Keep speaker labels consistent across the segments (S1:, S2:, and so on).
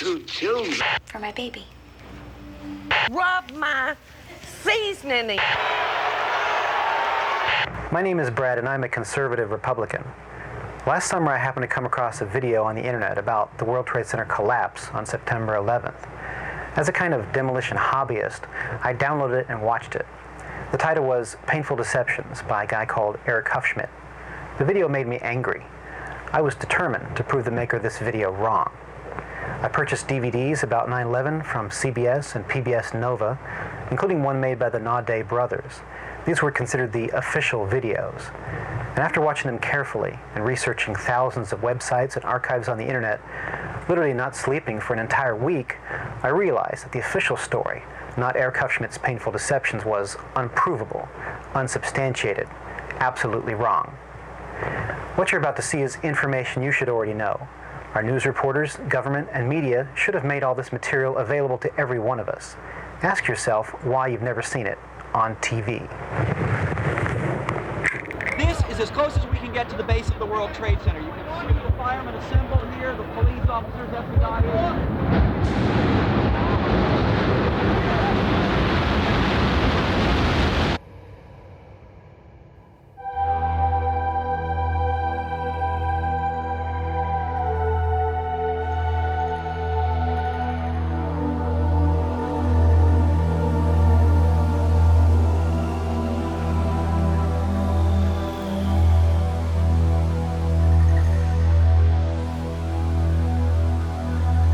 S1: little children.
S2: For my baby.
S3: Rub my seasoning.
S4: My name is Brad, and I'm a conservative Republican. Last summer, I happened to come across a video on the internet about the World Trade Center collapse on September 11th. As a kind of demolition hobbyist, I downloaded it and watched it. The title was Painful Deceptions by a guy called Eric Hufschmidt. The video made me angry. I was determined to prove the maker of this video wrong. I purchased DVDs about 9/11 from CBS and PBS Nova, including one made by the Naudet brothers. These were considered the official videos. And after watching them carefully and researching thousands of websites and archives on the internet, literally not sleeping for an entire week, I realized that the official story, not Eric Hufschmidt's Painful Deceptions, was unprovable, unsubstantiated, absolutely wrong. What you're about to see is information you should already know. Our news reporters, government, and media should have made all this material available to every one of us. Ask yourself why you've never seen it on TV.
S5: This is as close as we can get to the base of the World Trade Center. You can see the firemen assembled here, the police officers, FBI.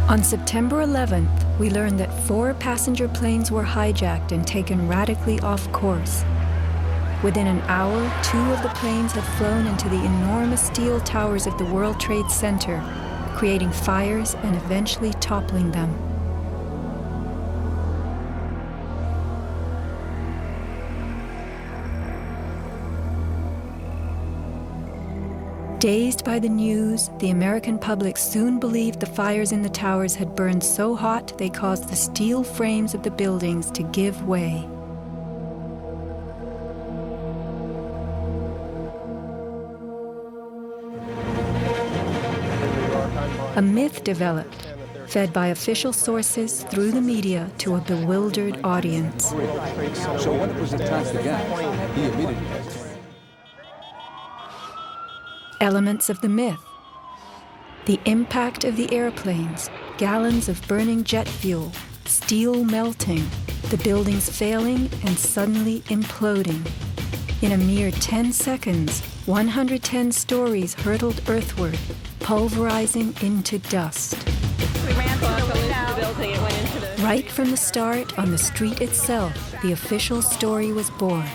S6: On September 11th, we learned that 4 passenger planes were hijacked and taken radically off course. Within an hour, 2 of the planes had flown into the enormous steel towers of the World Trade Center, creating fires and eventually toppling them. Dazed by the news, the American public soon believed the fires in the towers had burned so hot they caused the steel frames of the buildings to give way. A myth developed, fed by official sources through the media to a bewildered audience.
S7: So when it was attacked again, he immediately...
S6: Elements of the myth. The impact of the airplanes, gallons of burning jet fuel, steel melting, the buildings failing and suddenly imploding. In a mere 10 seconds, 110 stories hurtled earthward, pulverizing into dust.
S3: We ran through the building and went into the...
S6: Right from the start, on the street itself, the official story was born.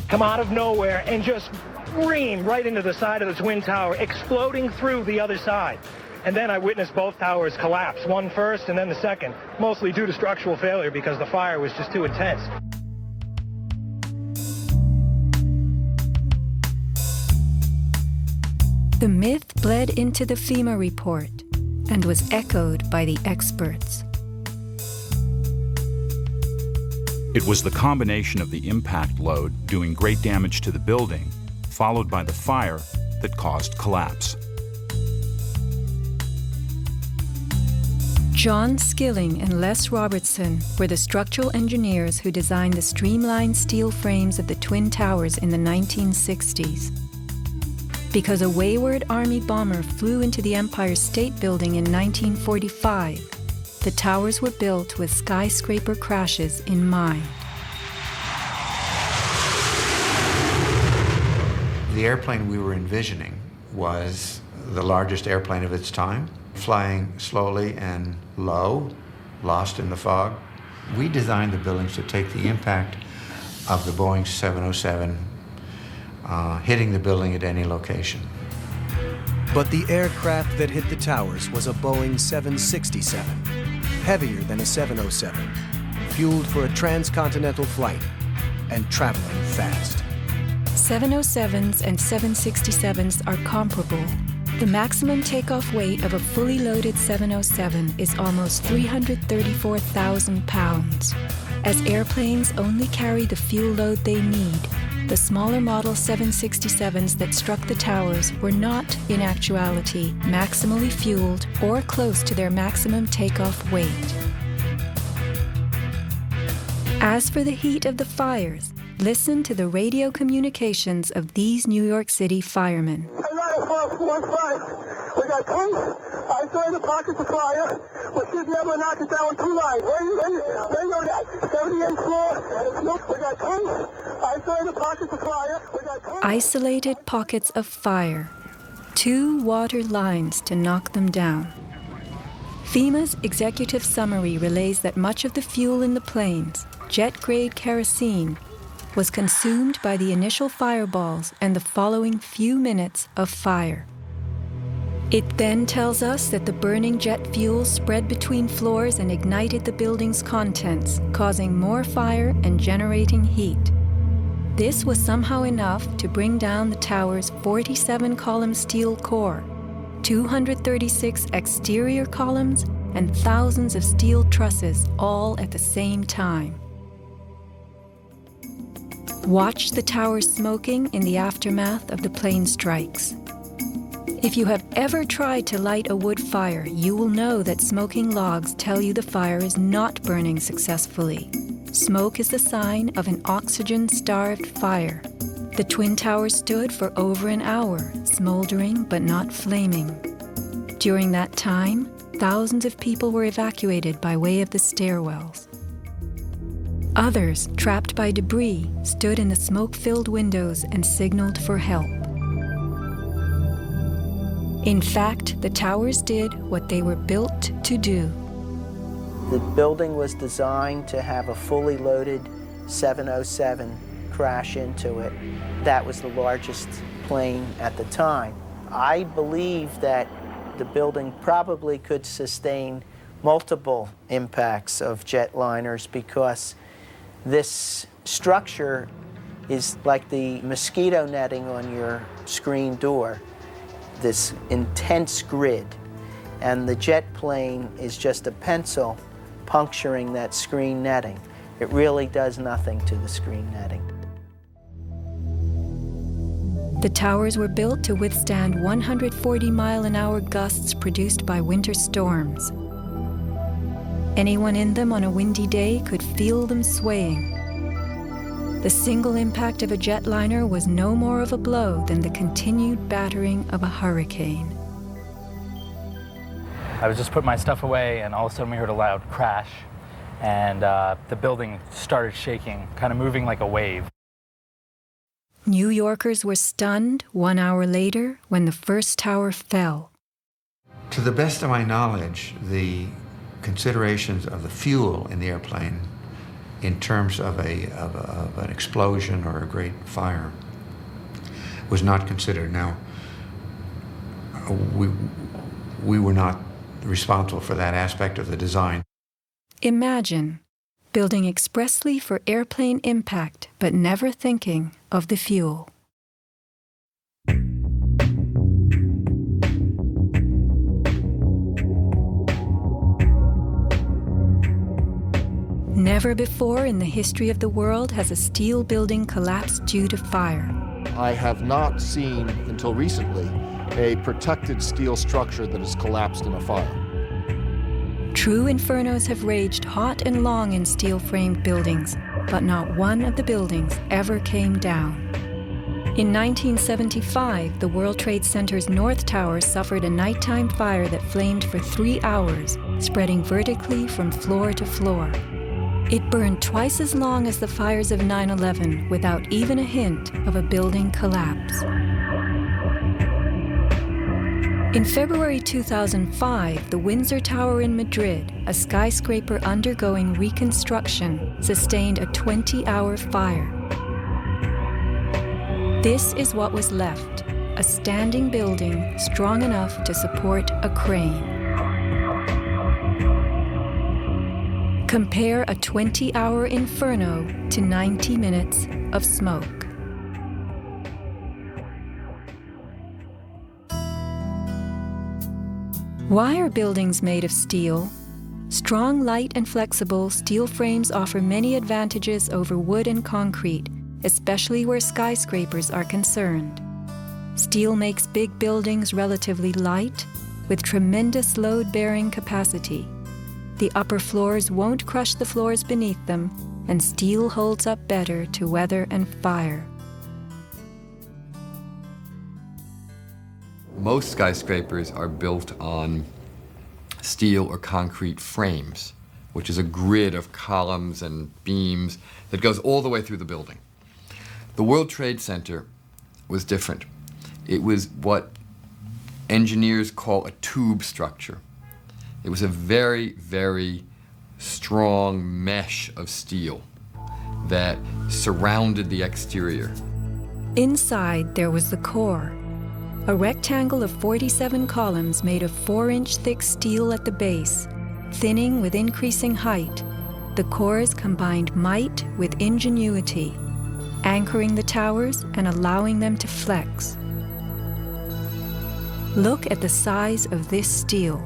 S8: Come out of nowhere and just scream right into the side of the Twin Tower, exploding through the other side. And then I witnessed both towers collapse, one first and then the second, mostly due to structural failure because the fire was just too intense.
S6: The myth bled into the FEMA report and was echoed by the experts.
S9: It was the combination of the impact load doing great damage to the building, followed by the fire that caused collapse.
S6: John Skilling and Les Robertson were the structural engineers who designed the streamlined steel frames of the Twin Towers in the 1960s. Because a wayward Army bomber flew into the Empire State Building in 1945, the towers were built with skyscraper crashes in mind.
S10: The airplane we were envisioning was the largest airplane of its time, flying slowly and low, lost in the fog. We designed the buildings to take the impact of the Boeing 707 hitting the building at any location.
S11: But the aircraft that hit the towers was a Boeing 767, heavier than a 707, fueled for a transcontinental flight and traveling fast.
S6: 707s and 767s are comparable. The maximum takeoff weight of a fully loaded 707 is almost 334,000 pounds. As airplanes only carry the fuel load they need, the smaller Model 767s that struck the towers were not, in actuality, maximally fueled or close to their maximum takeoff weight. As for the heat of the fires, listen to the radio communications of these New York City firemen.
S1: We got tanks. I saw the pockets of fire. We should be able to knock it down with 2 lines. Where you go that? 78th floor. We got tanks. I saw the pockets of fire. We got tanks.
S6: Isolated pockets of fire. 2 water lines to knock them down. FEMA's executive summary relays that much of the fuel in the planes, jet-grade kerosene, was consumed by the initial fireballs and the following few minutes of fire. It then tells us that the burning jet fuel spread between floors and ignited the building's contents, causing more fire and generating heat. This was somehow enough to bring down the tower's 47-column steel core, 236 exterior columns, and thousands of steel trusses all at the same time. Watch the tower smoking in the aftermath of the plane strikes. If you have ever tried to light a wood fire, you will know that smoking logs tell you the fire is not burning successfully. Smoke is the sign of an oxygen-starved fire. The Twin Towers stood for over an hour, smoldering but not flaming. During that time, thousands of people were evacuated by way of the stairwells. Others, trapped by debris, stood in the smoke-filled windows and signaled for help. In fact, the towers did what they were built to do.
S2: The building was designed to have a fully loaded 707 crash into it. That was the largest plane at the time. I believe that the building probably could sustain multiple impacts of jetliners because this structure is like the mosquito netting on your screen door, this intense grid, and the jet plane is just a pencil puncturing that screen netting. It really does nothing to the screen netting.
S6: The towers were built to withstand 140-mile-an-hour gusts produced by winter storms. Anyone in them on a windy day could feel them swaying. The single impact of a jetliner was no more of a blow than the continued battering of a hurricane.
S12: I was just putting my stuff away, and all of a sudden we heard a loud crash, and the building started shaking, kind of moving like a wave.
S6: New Yorkers were stunned 1 hour later when the first tower fell.
S10: To the best of my knowledge, the considerations of the fuel in the airplane in terms of an explosion or a great fire was not considered. Now, we were not responsible for that aspect of the design.
S6: Imagine building expressly for airplane impact, but never thinking of the fuel. Never before in the history of the world has a steel building collapsed due to fire.
S13: I have not seen, until recently, a protected steel structure that has collapsed in a fire.
S6: True infernos have raged hot and long in steel-framed buildings, but not one of the buildings ever came down. In 1975, the World Trade Center's North Tower suffered a nighttime fire that flamed for 3 hours, spreading vertically from floor to floor. It burned twice as long as the fires of 9/11 without even a hint of a building collapse. In February 2005, the Windsor Tower in Madrid, a skyscraper undergoing reconstruction, sustained a 20-hour fire. This is what was left, a standing building strong enough to support a crane. Compare a 20-hour inferno to 90 minutes of smoke. Why are buildings made of steel? Strong, light, and flexible steel frames offer many advantages over wood and concrete, especially where skyscrapers are concerned. Steel makes big buildings relatively light, with tremendous load-bearing capacity. The upper floors won't crush the floors beneath them, and steel holds up better to weather and fire.
S14: Most skyscrapers are built on steel or concrete frames, which is a grid of columns and beams that goes all the way through the building. The World Trade Center was different. It was what engineers call a tube structure. It was a very, very strong mesh of steel that surrounded the exterior.
S6: Inside, there was the core, a rectangle of 47 columns made of 4-inch thick steel at the base, thinning with increasing height. The cores combined might with ingenuity, anchoring the towers and allowing them to flex. Look at the size of this steel.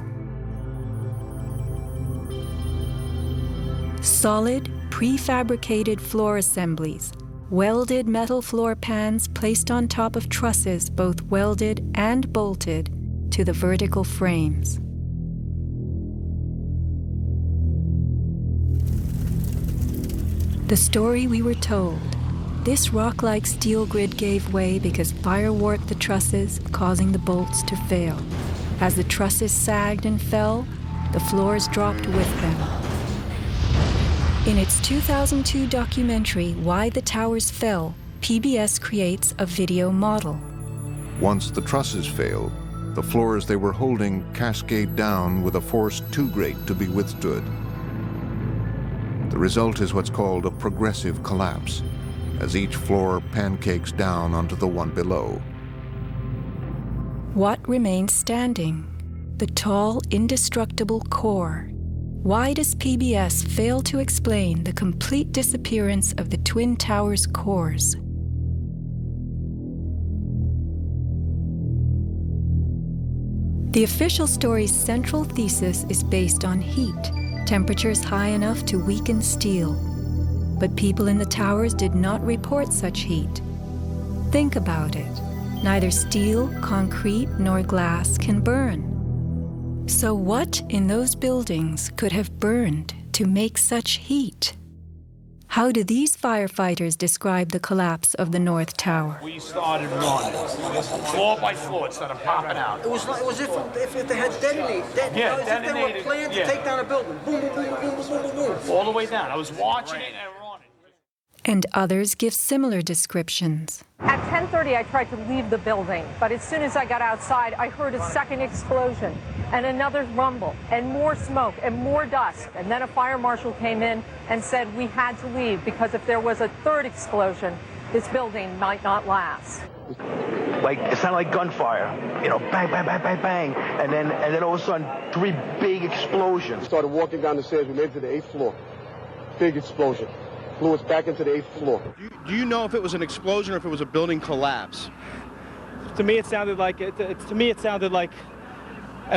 S6: Solid, prefabricated floor assemblies, welded metal floor pans placed on top of trusses both welded and bolted to the vertical frames. The story we were told. This rock-like steel grid gave way because fire warped the trusses, causing the bolts to fail. As the trusses sagged and fell, the floors dropped with them. In its 2002 documentary, Why the Towers Fell, PBS creates a video model.
S13: Once the trusses fail, the floors they were holding cascade down with a force too great to be withstood. The result is what's called a progressive collapse, as each floor pancakes down onto the one below.
S6: What remains standing? The tall, indestructible core. Why does PBS fail to explain the complete disappearance of the Twin Towers' cores? The official story's central thesis is based on heat, temperatures high enough to weaken steel. But people in the towers did not report such heat. Think about it. Neither steel, concrete, nor glass can burn. So what in those buildings could have burned to make such heat? How do these firefighters describe the collapse of the North Tower?
S15: We started running, floor by floor, instead of popping out.
S16: It was if they had detonated.
S15: Yeah,
S16: as if they were planned to take down a building. Boom, boom, boom, boom, boom, boom, boom, boom.
S15: All the way down. I was watching it and running.
S6: And others give similar descriptions.
S17: At 10:30, I tried to leave the building, but as soon as I got outside, I heard a second explosion and another rumble and more smoke and more dust. And then a fire marshal came in and said we had to leave because if there was a third explosion, this building might not last.
S18: Like, it sounded like gunfire, you know, bang, bang, bang, bang, bang, and then all of a sudden, 3 big explosions.
S19: Started walking down the stairs, we made it to the 8th floor. Big explosion. Blew us back into the 8th floor.
S20: Do you know if it was an explosion or if it was a building collapse?
S21: To me, it sounded like an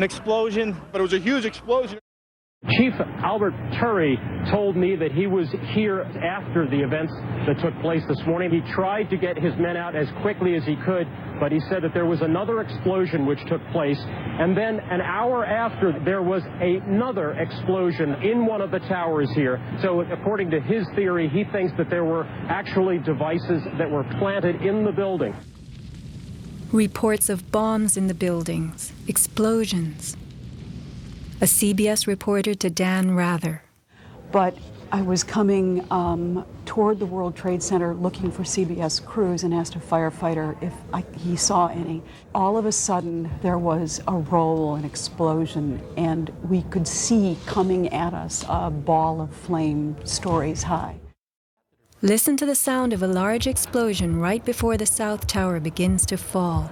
S21: explosion.
S20: But it was a huge explosion.
S22: Chief Albert Turry told me that he was here after the events that took place this morning. He tried to get his men out as quickly as he could, but he said that there was another explosion which took place. And then an hour after, there was another explosion in one of the towers here. So according to his theory, he thinks that there were actually devices that were planted in the building.
S6: Reports of bombs in the buildings, explosions. A CBS reporter to Dan Rather.
S23: But I was coming toward the World Trade Center looking for CBS crews and asked a firefighter if he saw any. All of a sudden, there was a roll, an explosion, and we could see coming at us a ball of flame stories high.
S6: Listen to the sound of a large explosion right before the South Tower begins to fall.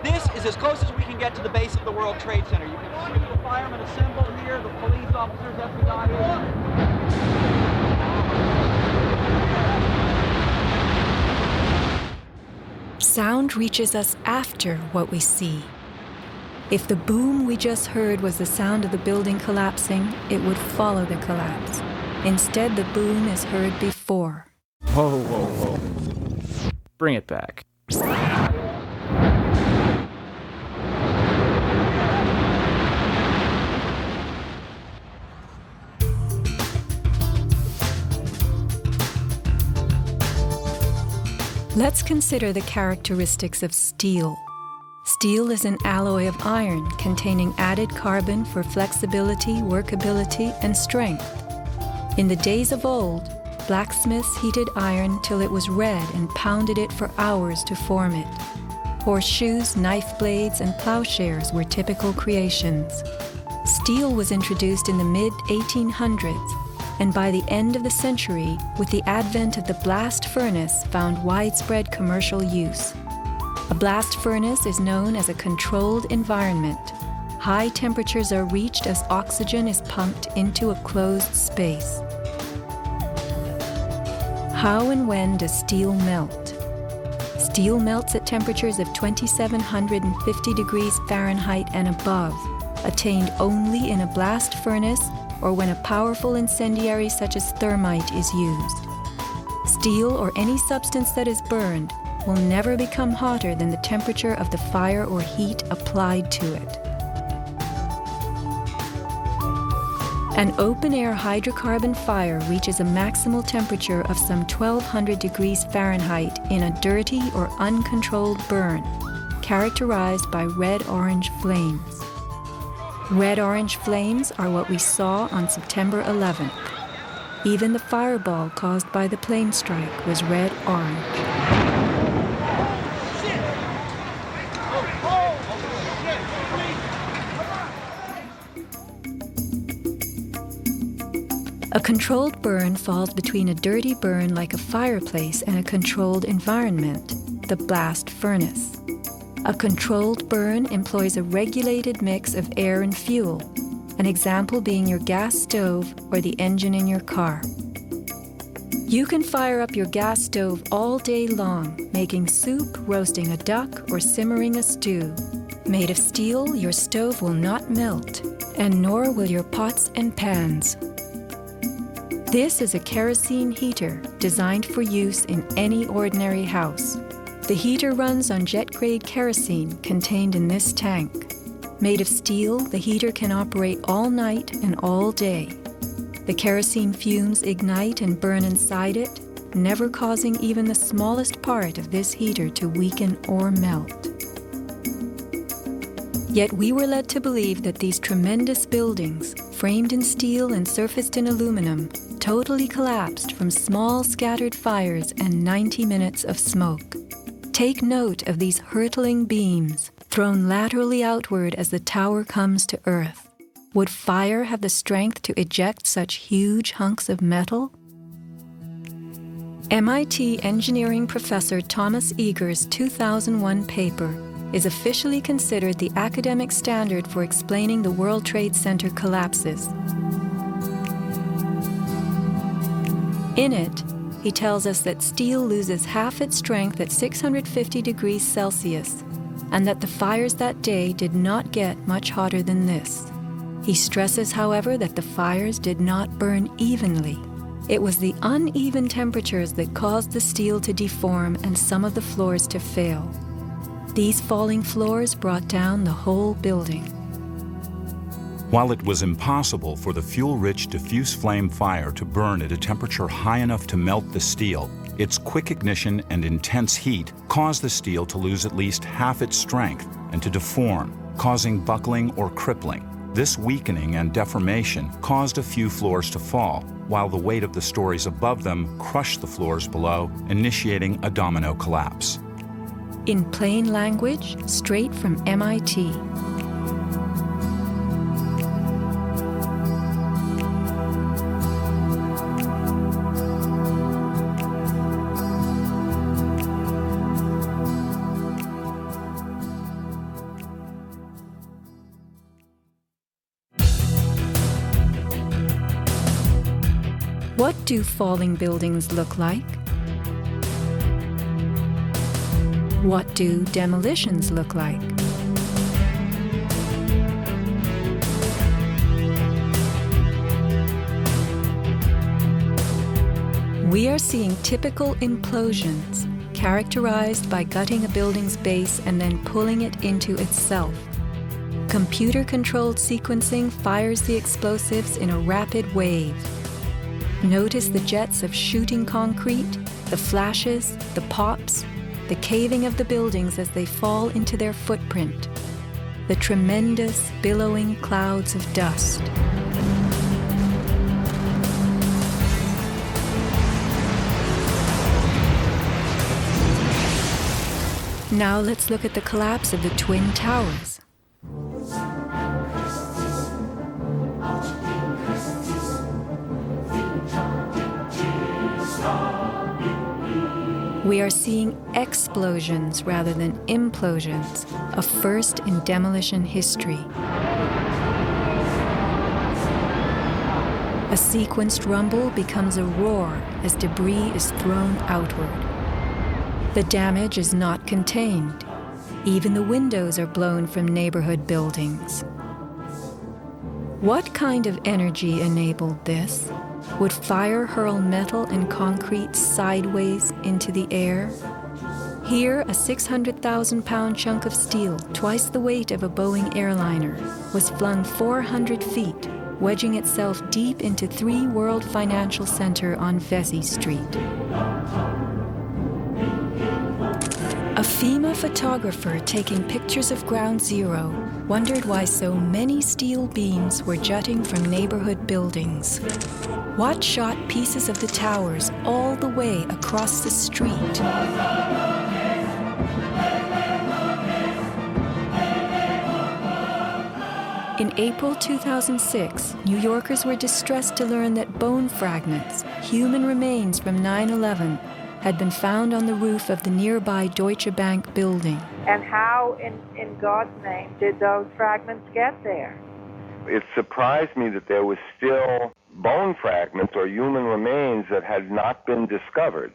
S5: This is as close as we can get to the base of the World Trade Center. You can see the firemen assemble here, the police officers, FBI.
S6: Sound reaches us after what we see. If the boom we just heard was the sound of the building collapsing, it would follow the collapse. Instead, the boom is heard before.
S13: Whoa, whoa, whoa.
S3: bring it back.
S6: Let's consider the characteristics of steel. Steel is an alloy of iron containing added carbon for flexibility, workability, and strength. In the days of old, blacksmiths heated iron till it was red and pounded it for hours to form it. Horseshoes, knife blades, and plowshares were typical creations. Steel was introduced in the mid-1800s, and by the end of the century, with the advent of the blast furnace, found widespread commercial use. A blast furnace is known as a controlled environment. High temperatures are reached as oxygen is pumped into a closed space. How and when does steel melt? Steel melts at temperatures of 2,750 degrees Fahrenheit and above, attained only in a blast furnace or when a powerful incendiary such as thermite is used. Steel or any substance that is burned will never become hotter than the temperature of the fire or heat applied to it. An open-air hydrocarbon fire reaches a maximal temperature of some 1,200 degrees Fahrenheit in a dirty or uncontrolled burn, characterized by red-orange flames. Red-orange flames are what we saw on September 11th. Even the fireball caused by the plane strike was red-orange. A controlled burn falls between a dirty burn like a fireplace and a controlled environment, the blast furnace. A controlled burn employs a regulated mix of air and fuel, an example being your gas stove or the engine in your car. You can fire up your gas stove all day long, making soup, roasting a duck, or simmering a stew. Made of steel, your stove will not melt, and nor will your pots and pans. This is a kerosene heater designed for use in any ordinary house. The heater runs on jet-grade kerosene contained in this tank. Made of steel, the heater can operate all night and all day. The kerosene fumes ignite and burn inside it, never causing even the smallest part of this heater to weaken or melt. Yet we were led to believe that these tremendous buildings, framed in steel and surfaced in aluminum, totally collapsed from small scattered fires and 90 minutes of smoke. Take note of these hurtling beams, thrown laterally outward as the tower comes to earth. Would fire have the strength to eject such huge hunks of metal? MIT engineering professor Thomas Eager's 2001 paper is officially considered the academic standard for explaining the World Trade Center collapses. In it, he tells us that steel loses half its strength at 650 degrees Celsius, and that the fires that day did not get much hotter than this. He stresses, however, that the fires did not burn evenly. It was the uneven temperatures that caused the steel to deform and some of the floors to fail. These falling floors brought down the whole building.
S9: While it was impossible for the fuel-rich diffuse flame fire to burn at a temperature high enough to melt the steel, its quick ignition and intense heat caused the steel to lose at least half its strength and to deform, causing buckling or crippling. This weakening and deformation caused a few floors to fall, while the weight of the stories above them crushed the floors below, initiating a domino collapse.
S6: In plain language, straight from MIT. What do falling buildings look like? What do demolitions look like? We are seeing typical implosions, characterized by gutting a building's base and then pulling it into itself. Computer-controlled sequencing fires the explosives in a rapid wave. Notice the jets of shooting concrete, the flashes, the pops, the caving of the buildings as they fall into their footprint, the tremendous, billowing clouds of dust. Now let's look at the collapse of the Twin Towers. We are seeing explosions rather than implosions, a first in demolition history. A sequenced rumble becomes a roar as debris is thrown outward. The damage is not contained. Even the windows are blown from neighborhood buildings. What kind of energy enabled this? Would fire hurl metal and concrete sideways into the air? Here, a 600,000-pound chunk of steel, twice the weight of a Boeing airliner, was flung 400 feet, wedging itself deep into 3 World Financial Center on Vesey Street. A FEMA photographer taking pictures of Ground Zero wondered why so many steel beams were jutting from neighborhood buildings. What shot pieces of the towers all the way across the street? In April 2006, New Yorkers were distressed to learn that bone fragments, human remains from 9/11, had been found on the roof of the nearby Deutsche Bank building.
S3: And how, in God's name, did those fragments get there?
S4: It surprised me that there was still bone fragments or human remains that had not been discovered.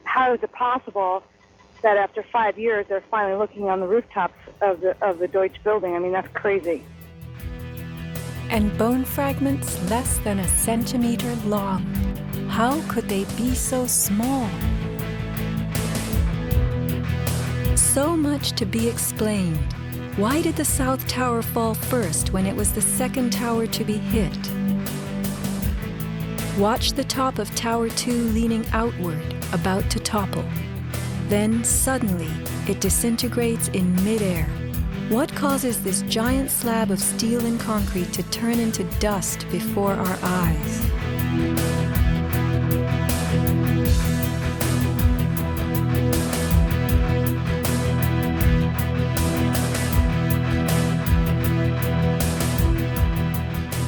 S3: How is it possible that after 5 years they're finally looking on the rooftops of the Deutsche building? I mean, that's crazy.
S6: And bone fragments less than a centimeter long. How could they be so small? So much to be explained. Why did the South Tower fall first when it was the second tower to be hit? Watch the top of Tower 2 leaning outward, about to topple. Then suddenly, it disintegrates in midair. What causes this giant slab of steel and concrete to turn into dust before our eyes?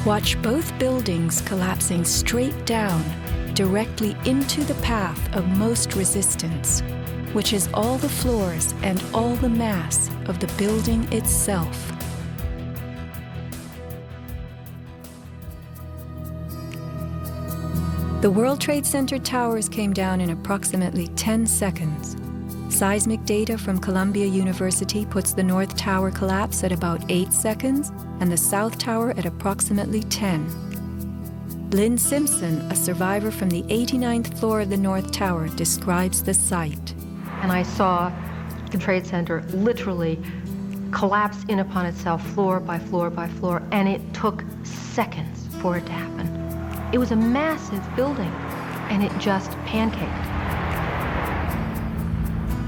S6: Watch both buildings collapsing straight down, directly into the path of most resistance, which is all the floors and all the mass of the building itself. The World Trade Center towers came down in approximately 10 seconds. Seismic data from Columbia University puts the North Tower collapse at about 8 seconds and the South Tower at approximately 10. Lynn Simpson, a survivor from the 89th floor of the North Tower, describes the site.
S7: And I saw the Trade Center literally collapse in upon itself floor by floor by floor, and it took seconds for it to happen. It was a massive building, and it just pancaked.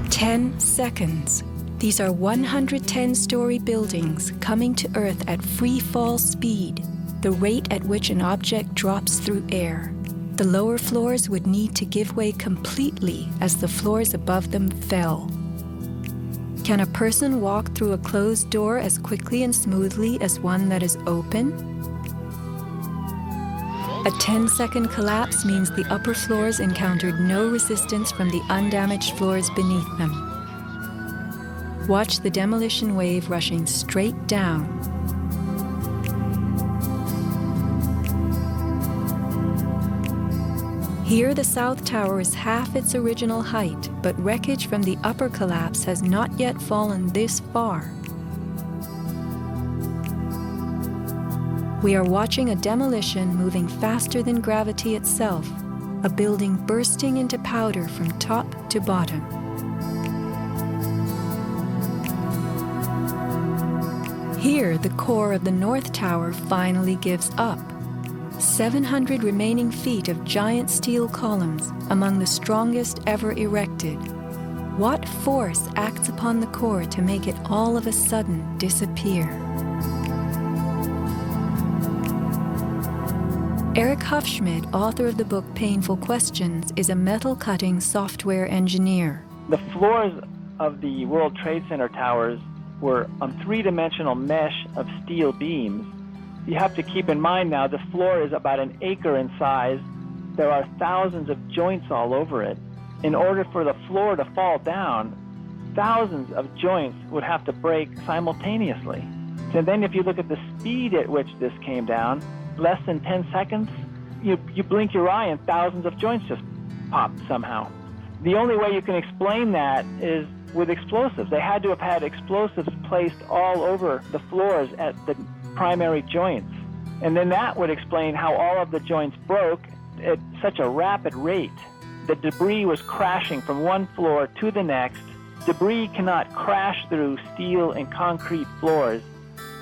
S6: 10 seconds. These are 110-story buildings coming to Earth at free fall speed, the rate at which an object drops through air. The lower floors would need to give way completely as the floors above them fell. Can a person walk through a closed door as quickly and smoothly as one that is open? A 10-second collapse means the upper floors encountered no resistance from the undamaged floors beneath them. Watch the demolition wave rushing straight down. Here, the South Tower is half its original height, but wreckage from the upper collapse has not yet fallen this far. We are watching a demolition moving faster than gravity itself, a building bursting into powder from top to bottom. Here, the core of the North Tower finally gives up. 700 remaining feet of giant steel columns, among the strongest ever erected. What force acts upon the core to make it all of a sudden disappear? Eric Hufschmidt, author of the book Painful Questions, is a metal-cutting software engineer.
S21: The floors of the World Trade Center towers were on three-dimensional mesh of steel beams. You have to keep in mind now the floor is about an acre in size. There are thousands of joints all over it. In order for the floor to fall down, thousands of joints would have to break simultaneously. And then if you look at the speed at which this came down, less than 10 seconds, you blink your eye and thousands of joints just popped somehow. The only way you can explain that is with explosives. They had to have had explosives placed all over the floors at the primary joints. And then that would explain how all of the joints broke at such a rapid rate. The debris was crashing from one floor to the next. Debris cannot crash through steel and concrete floors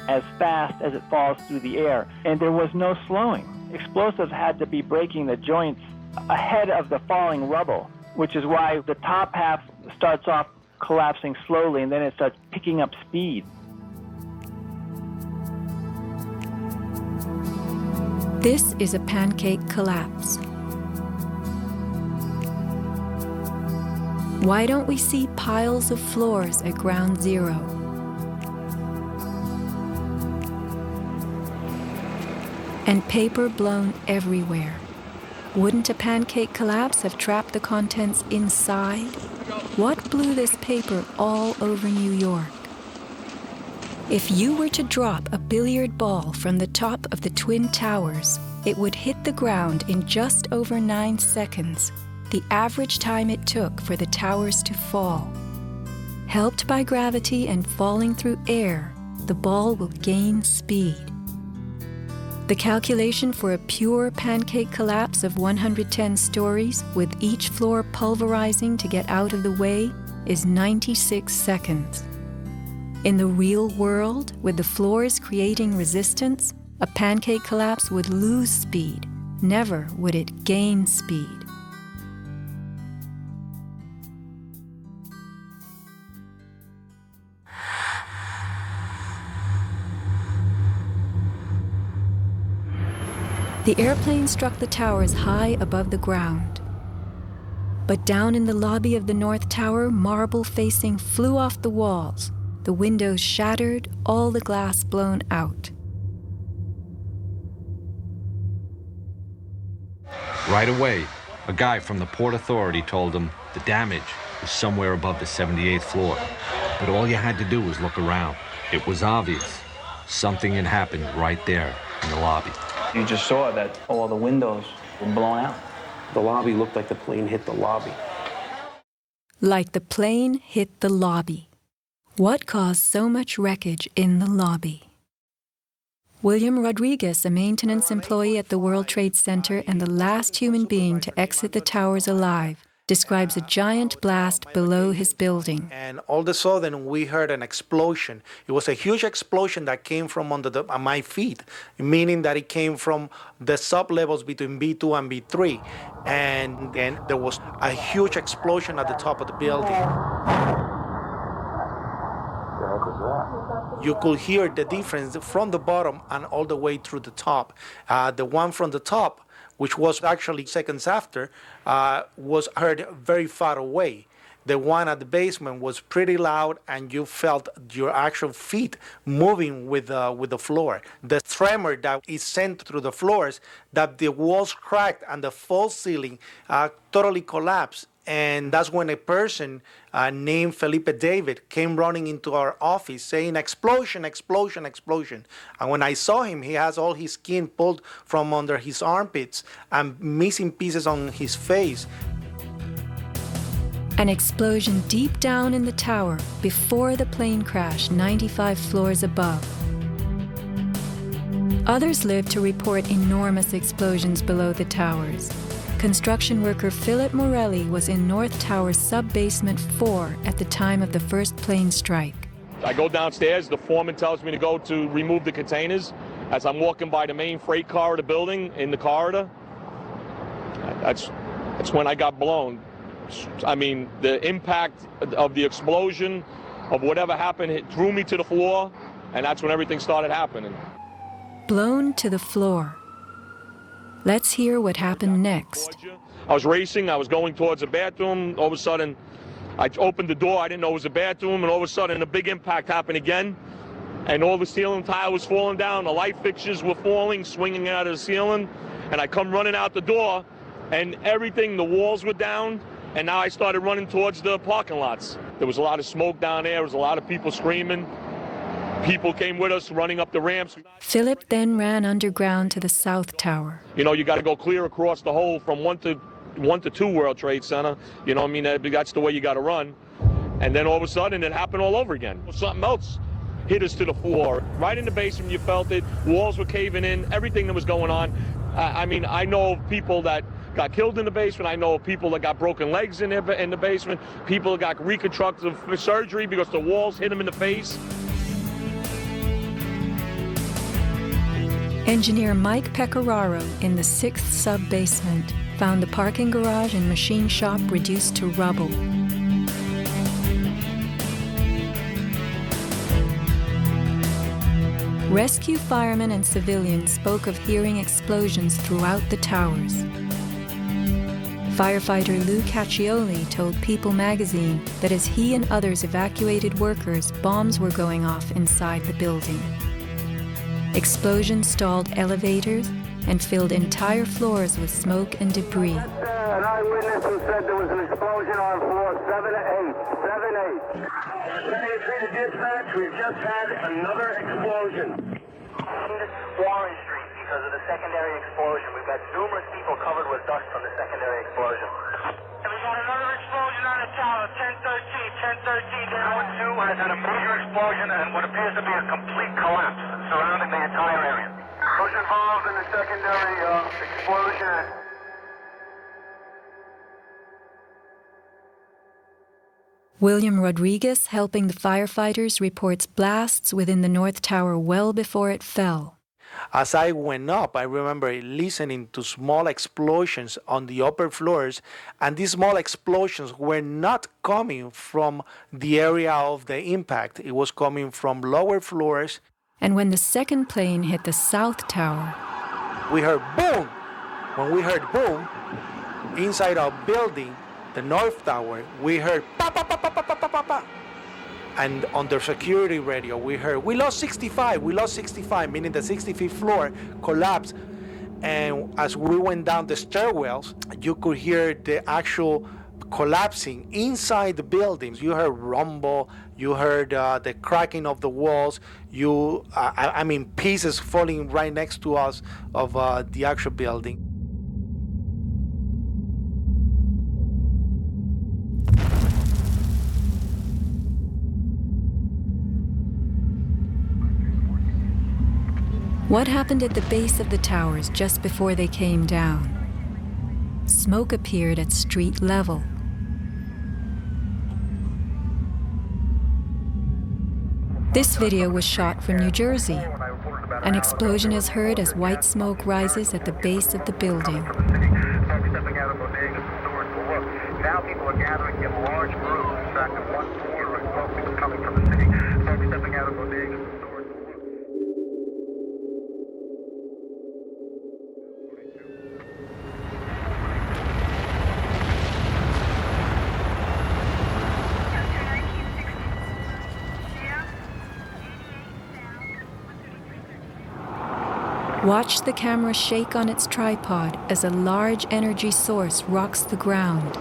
S21: as fast as it falls through the air, and there was no slowing. Explosives had to be breaking the joints ahead of the falling rubble, which is why the top half starts off collapsing slowly and then it starts picking up speed.
S6: This is a pancake collapse. Why don't we see piles of floors at ground zero? And paper blown everywhere. Wouldn't a pancake collapse have trapped the contents inside? What blew this paper all over New York? If you were to drop a billiard ball from the top of the Twin Towers, it would hit the ground in just over 9 seconds, the average time it took for the towers to fall. Helped by gravity and falling through air, the ball will gain speed. The calculation for a pure pancake collapse of 110 stories, with each floor pulverizing to get out of the way, is 96 seconds. In the real world, with the floors creating resistance, a pancake collapse would lose speed. Never would it gain speed. The airplane struck the towers high above the ground. But down in the lobby of the North Tower, marble facing flew off the walls, the windows shattered, all the glass blown out.
S1: Right away, a guy from the Port Authority told him the damage was somewhere above the 78th floor. But all you had to do was look around. It was obvious. Something had happened right there in the lobby.
S8: You just saw that all the windows were blown out. The lobby looked like the plane hit the lobby.
S6: Like the plane hit the lobby. What caused so much wreckage in the lobby? William Rodriguez, a maintenance employee at the World Trade Center and the last human being to exit the towers alive, describes a giant blast below his building.
S11: And all of a sudden, we heard an explosion. It was a huge explosion that came from under my feet, meaning that it came from the sublevels between B2 and B3. And then there was a huge explosion at the top of the building. You could hear the difference from the bottom and all the way through the top. The one from the top, which was actually seconds after, was heard very far away. The one at the basement was pretty loud, and you felt your actual feet moving with the floor. The tremor that is sent through the floors, that the walls cracked and the false ceiling totally collapsed. And that's when a person named Felipe David came running into our office saying, "Explosion, explosion, explosion." And when I saw him, he has all his skin pulled from under his armpits and missing pieces on his face.
S6: An explosion deep down in the tower before the plane crashed 95 floors above. Others lived to report enormous explosions below the towers. Construction worker Philip Morelli was in North Tower sub-basement 4 at the time of the first plane strike.
S2: I go downstairs, the foreman tells me to go to remove the containers. As I'm walking by the main freight car of the building, in the corridor, that's when I got blown. I mean, the impact of the explosion, of whatever happened, it threw me to the floor, and that's when everything started happening.
S6: Blown to the floor. Let's hear what happened next.
S2: I was racing, I was going towards the bathroom. All of a sudden, I opened the door, I didn't know it was a bathroom, and all of a sudden a big impact happened again. And all the ceiling tile was falling down, the light fixtures were falling, swinging out of the ceiling. And I come running out the door, and everything, the walls were down, and now I started running towards the parking lots. There was a lot of smoke down there, there was a lot of people screaming. People came with us running up the ramps.
S6: Philip then ran underground to the South Tower.
S2: You know, you got to go clear across the whole from 1 to 2 World Trade Center. You know what I mean? That's the way you got to run. And then all of a sudden it happened all over again. Something else hit us to the floor. Right in the basement, you felt it. Walls were caving in, everything that was going on. I mean, I know of people that got killed in the basement. I know of people that got broken legs in the basement. People that got reconstructive surgery because the walls hit them in the face.
S6: Engineer Mike Pecoraro in the 6th sub-basement found the parking garage and machine shop reduced to rubble. Rescue firemen and civilians spoke of hearing explosions throughout the towers. Firefighter Lou Caccioli told People magazine that as he and others evacuated workers, bombs were going off inside the building. Explosions stalled elevators and filled entire floors with smoke and debris.
S10: An eyewitness who said there was an explosion on floor 7-8. 7-8. To dispatch, we've just had another explosion.
S12: Warren Street because of the secondary explosion. We've got numerous people covered with dust from the secondary explosion.
S10: And we got another explosion on the tower, 1013. Tower 2 has had a major explosion and what appears to be a complete collapse surrounding the entire area. Who's involved in the secondary explosion?
S6: William Rodriguez, helping the firefighters, reports blasts within the North Tower well before it fell.
S11: As I went up, I remember listening to small explosions on the upper floors, and these small explosions were not coming from the area of the impact. It was coming from lower floors.
S6: And when the second plane hit the South Tower,
S11: we heard boom. When we heard boom, inside our building, the North Tower, we heard pa pa pa pa pa pa pa pa. And on the security radio, we heard, we lost 65, meaning the 65th floor collapsed. And as we went down the stairwells, you could hear the actual collapsing inside the buildings. You heard rumble, you heard the cracking of the walls, I mean, pieces falling right next to us of the actual building.
S6: What happened at the base of the towers just before they came down? Smoke appeared at street level. This video was shot from New Jersey. An explosion is heard as white smoke rises at the base of the building.
S10: Now people are gathering in large groups. In fact, at one corner, smoke was coming from the city. Folks stepping out of bodegas.
S6: Watch the camera shake on its tripod as a large energy source rocks the ground.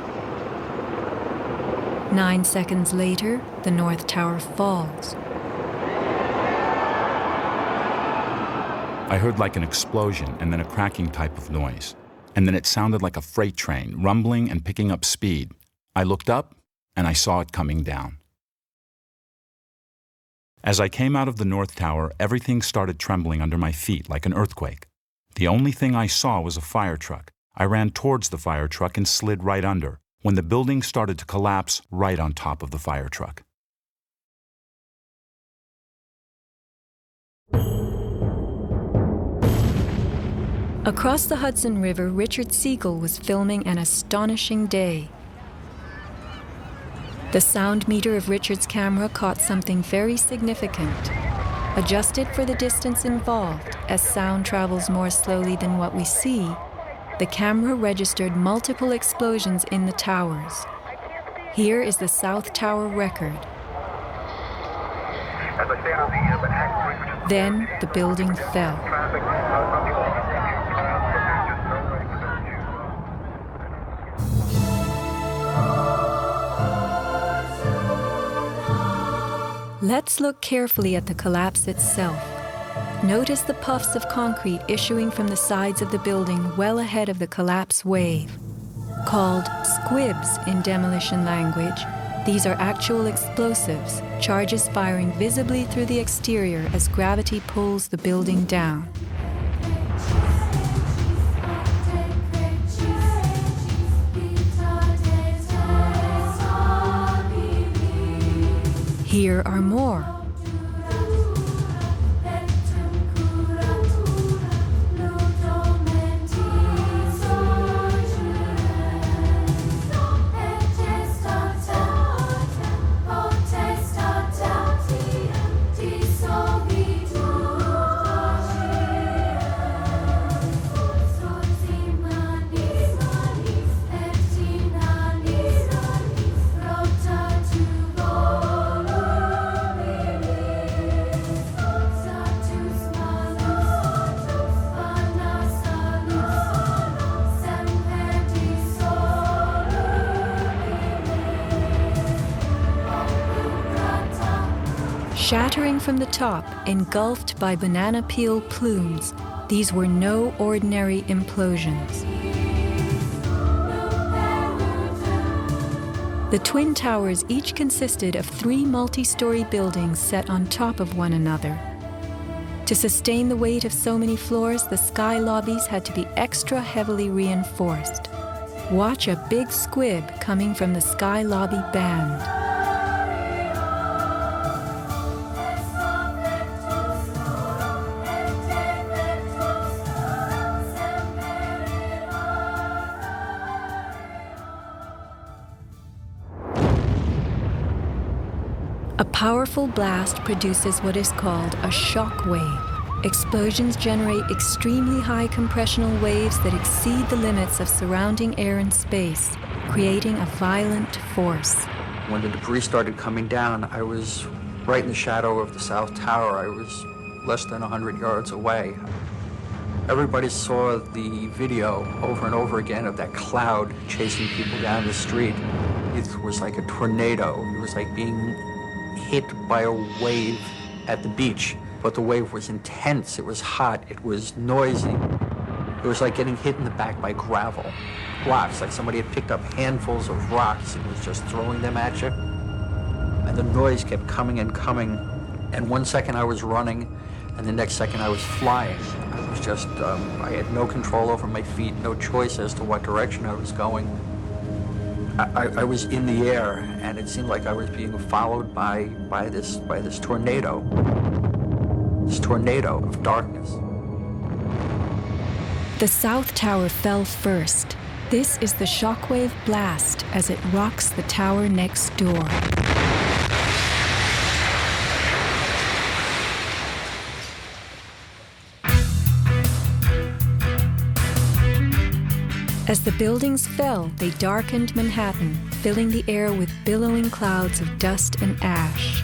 S6: 9 seconds later, the North Tower falls.
S9: I heard like an explosion and then a cracking type of noise. And then it sounded like a freight train, rumbling and picking up speed. I looked up and I saw it coming down. As I came out of the North Tower, everything started trembling under my feet like an earthquake. The only thing I saw was a fire truck. I ran towards the fire truck and slid right under, when the building started to collapse right on top of the fire truck.
S6: Across the Hudson River, Richard Siegel was filming an astonishing day. The sound meter of Richard's camera caught something very significant. Adjusted for the distance involved, as sound travels more slowly than what we see, the camera registered multiple explosions in the towers. Here is the South Tower record. Then the building fell. Let's look carefully at the collapse itself. Notice the puffs of concrete issuing from the sides of the building well ahead of the collapse wave. Called squibs in demolition language, these are actual explosives, charges firing visibly through the exterior as gravity pulls the building down. Here are more. Shattering from the top, engulfed by banana peel plumes, these were no ordinary implosions. The Twin Towers each consisted of 3 multi-story buildings set on top of one another. To sustain the weight of so many floors, the sky lobbies had to be extra heavily reinforced. Watch a big squib coming from the sky lobby band. A powerful blast produces what is called a shock wave. Explosions generate extremely high compressional waves that exceed the limits of surrounding air and space, creating a violent force.
S5: When the debris started coming down, I was right in the shadow of the South Tower. I was less than 100 yards away. Everybody saw the video over and over again of that cloud chasing people down the street. It was like a tornado. It was like being hit by a wave at the beach, but the wave was intense, it was hot, it was noisy. It was like getting hit in the back by gravel, rocks, like somebody had picked up handfuls of rocks and was just throwing them at you. And the noise kept coming and coming, and one second I was running, and the next second I was flying. I was just, I had no control over my feet, no choice as to what direction I was going. I was in the air, and it seemed like I was being followed by this tornado of darkness.
S6: The South Tower fell first. This is the shockwave blast as it rocks the tower next door. As the buildings fell, they darkened Manhattan, filling the air with billowing clouds of dust and ash.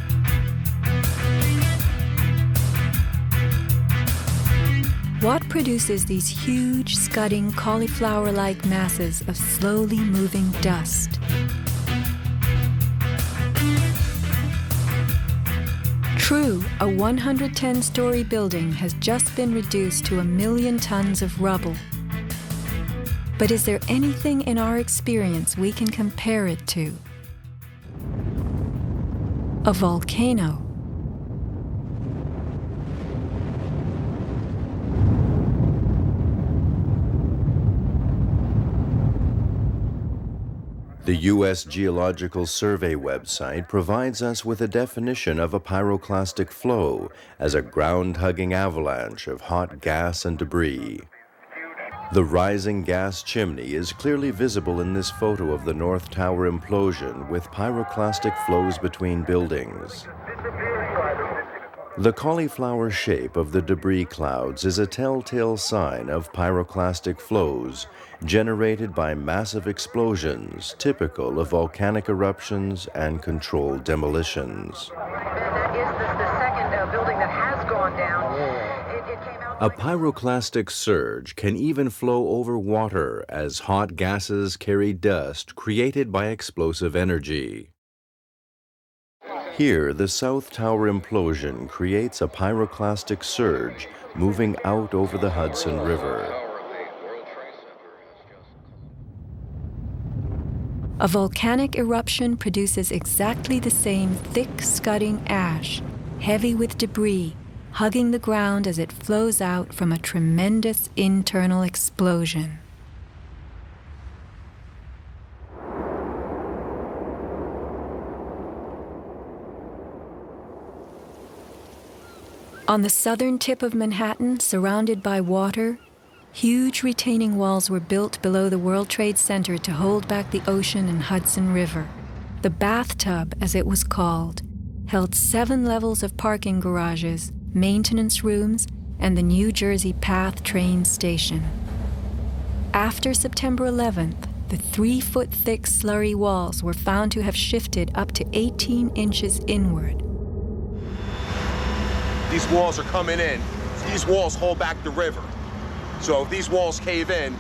S6: What produces these huge, scudding, cauliflower-like masses of slowly moving dust? True, a 110-story building has just been reduced to 1 million tons of rubble. But is there anything in our experience we can compare it to? A volcano.
S14: The U.S. Geological Survey website provides us with a definition of a pyroclastic flow as a ground-hugging avalanche of hot gas and debris. The rising gas chimney is clearly visible in this photo of the North Tower implosion with pyroclastic flows between buildings. The cauliflower shape of the debris clouds is a telltale sign of pyroclastic flows generated by massive explosions typical of volcanic eruptions and controlled demolitions.
S15: That is the second building that has gone down. It came out.
S14: A pyroclastic surge can even flow over water as hot gases carry dust created by explosive energy. Here, the South Tower implosion creates a pyroclastic surge moving out over the Hudson River.
S6: A volcanic eruption produces exactly the same thick, scudding ash, heavy with debris, hugging the ground as it flows out from a tremendous internal explosion. On the southern tip of Manhattan, surrounded by water, huge retaining walls were built below the World Trade Center to hold back the ocean and Hudson River. The bathtub, as it was called, held 7 levels of parking garages, maintenance rooms, and the New Jersey Path train station. After September 11th, the 3-foot-thick slurry walls were found to have shifted up to 18 inches inward.
S16: These walls are coming in. These walls hold back the river. So if these walls cave in,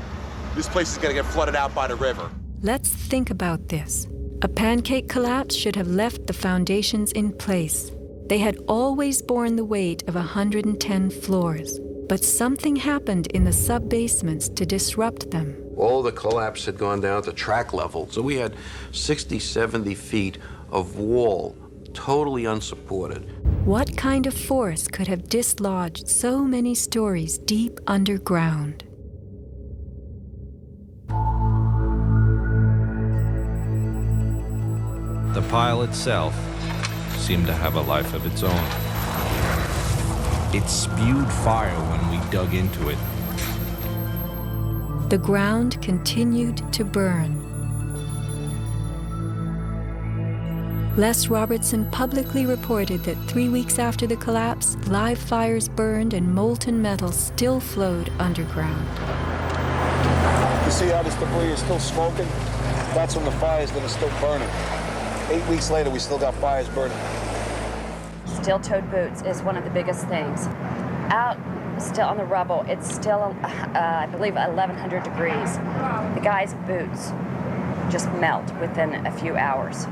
S16: this place is going to get flooded out by the river.
S6: Let's think about this. A pancake collapse should have left the foundations in place. They had always borne the weight of 110 floors, but something happened in the sub-basements to disrupt them.
S17: All the collapse had gone down to track level, so we had 60, 70 feet of wall, totally unsupported.
S6: What kind of force could have dislodged so many stories deep underground?
S1: The pile itself seemed to have a life of its own. It spewed fire when we dug into it.
S6: The ground continued to burn. Les Robertson publicly reported that 3 weeks after the collapse, live fires burned and molten metal still flowed underground.
S19: You see how this debris is still smoking? That's when the fire is going to still burning. 8 weeks later, we still got fires burning.
S24: Steel-toed boots is one of the biggest things. Out still on the rubble, it's still, I believe, 1,100 degrees. The guy's boots just melt within a few hours.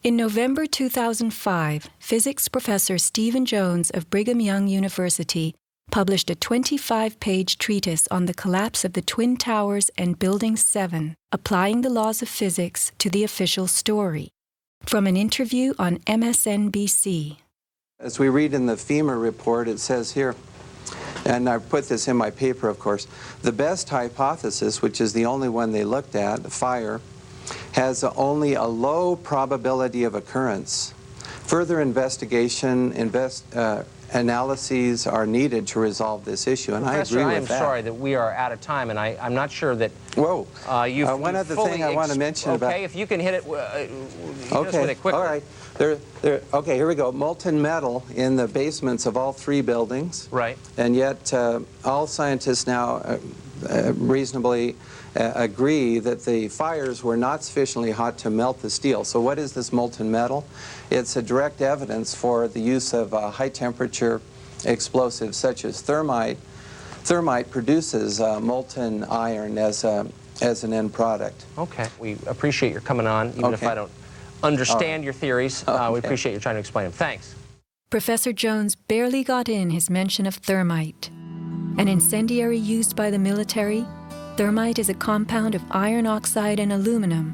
S6: In November 2005, physics professor Stephen Jones of Brigham Young University published a 25-page treatise on the collapse of the Twin Towers and Building 7, applying the laws of physics to the official story. From an interview on MSNBC.
S25: As we read in the FEMA report, it says here, and I put this in my paper, of course, the best hypothesis, which is the only one they looked at, the fire, has only a low probability of occurrence. Further investigation, analyses are needed to resolve this issue, and
S26: Professor,
S25: I agree with that.
S26: I am sorry that we are out of time, and I'm not sure that
S25: one other thing I want to mention about...
S26: Okay, if you can hit it,
S25: okay,
S26: with it quickly.
S25: all right. Okay, here we go. Molten metal in the basements of all 3 buildings.
S26: Right.
S25: And yet all scientists now reasonably agree that the fires were not sufficiently hot to melt the steel. So what is this molten metal? It's a direct evidence for the use of high-temperature explosives such as thermite. Thermite produces molten iron as an end product.
S26: Okay. We appreciate your coming on, even if I don't understand your theories. We appreciate you trying to explain them. Thanks.
S6: Professor Jones barely got in his mention of thermite. An incendiary used by the military, thermite is a compound of iron oxide and aluminum,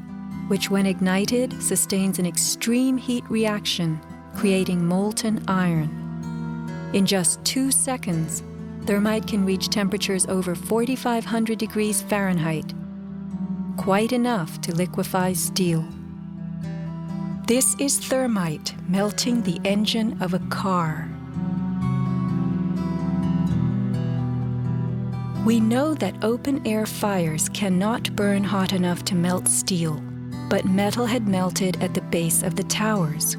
S6: which when ignited sustains an extreme heat reaction, creating molten iron. In just 2 seconds, thermite can reach temperatures over 4,500 degrees Fahrenheit, quite enough to liquefy steel. This is thermite melting the engine of a car. We know that open-air fires cannot burn hot enough to melt steel, but metal had melted at the base of the towers.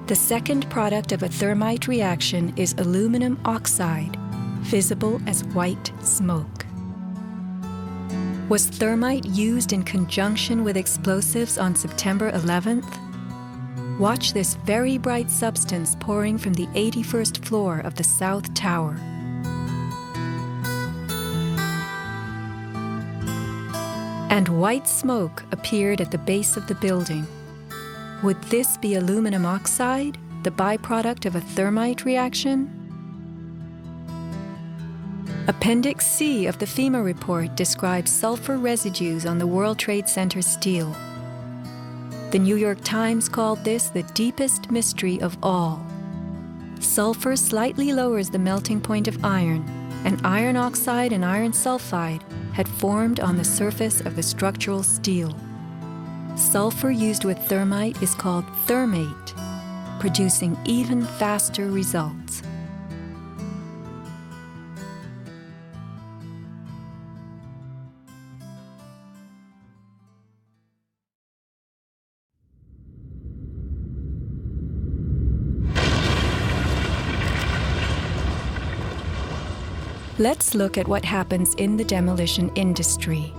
S6: The second product of a thermite reaction is aluminum oxide, visible as white smoke. Was thermite used in conjunction with explosives on September 11th? Watch this very bright substance pouring from the 81st floor of the South Tower. And white smoke appeared at the base of the building. Would this be aluminum oxide, the byproduct of a thermite reaction? Appendix C of the FEMA report describes sulfur residues on the World Trade Center steel. The New York Times called this the deepest mystery of all. Sulfur slightly lowers the melting point of iron, and iron oxide and iron sulfide had formed on the surface of the structural steel. Sulfur used with thermite is called thermate, producing even faster results. Let's look at what happens in the demolition industry.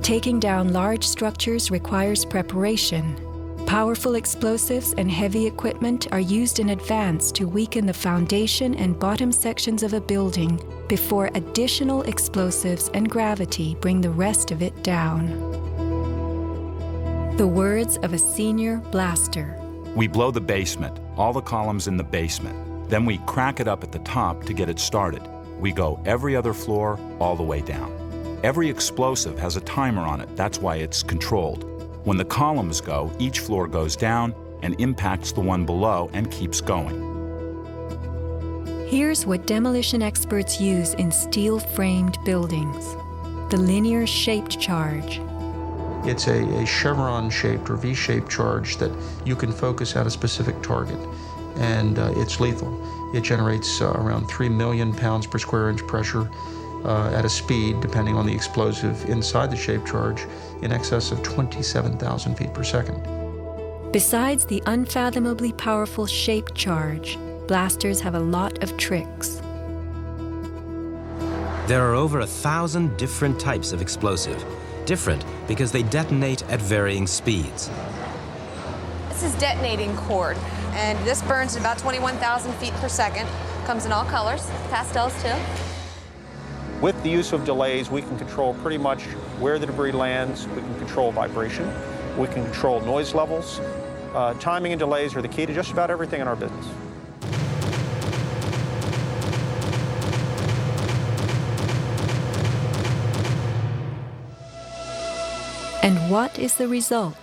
S6: Taking down large structures requires preparation. Powerful explosives and heavy equipment are used in advance to weaken the foundation and bottom sections of a building before additional explosives and gravity bring the rest of it down. The words of a senior blaster.
S9: We blow the basement, all the columns in the basement. Then we crack it up at the top to get it started. We go every other floor, all the way down. Every explosive has a timer on it, that's why it's controlled. When the columns go, each floor goes down and impacts the one below and keeps going.
S6: Here's what demolition experts use in steel-framed buildings: the linear shaped charge.
S5: It's a chevron-shaped or V-shaped charge that you can focus at a specific target, and it's lethal. It generates around 3 million pounds per square inch pressure at a speed, depending on the explosive inside the shaped charge, in excess of 27,000 feet per second.
S6: Besides the unfathomably powerful shaped charge, blasters have a lot of tricks.
S4: There are over 1,000 different types of explosive. Different because they detonate at varying speeds.
S13: This is detonating cord, and this burns at about 21,000 feet per second. Comes in all colors, pastels too.
S18: With the use of delays, we can control pretty much where the debris lands. We can control vibration. We can control noise levels. Timing and delays are the key to just about everything in our business.
S6: And what is the result?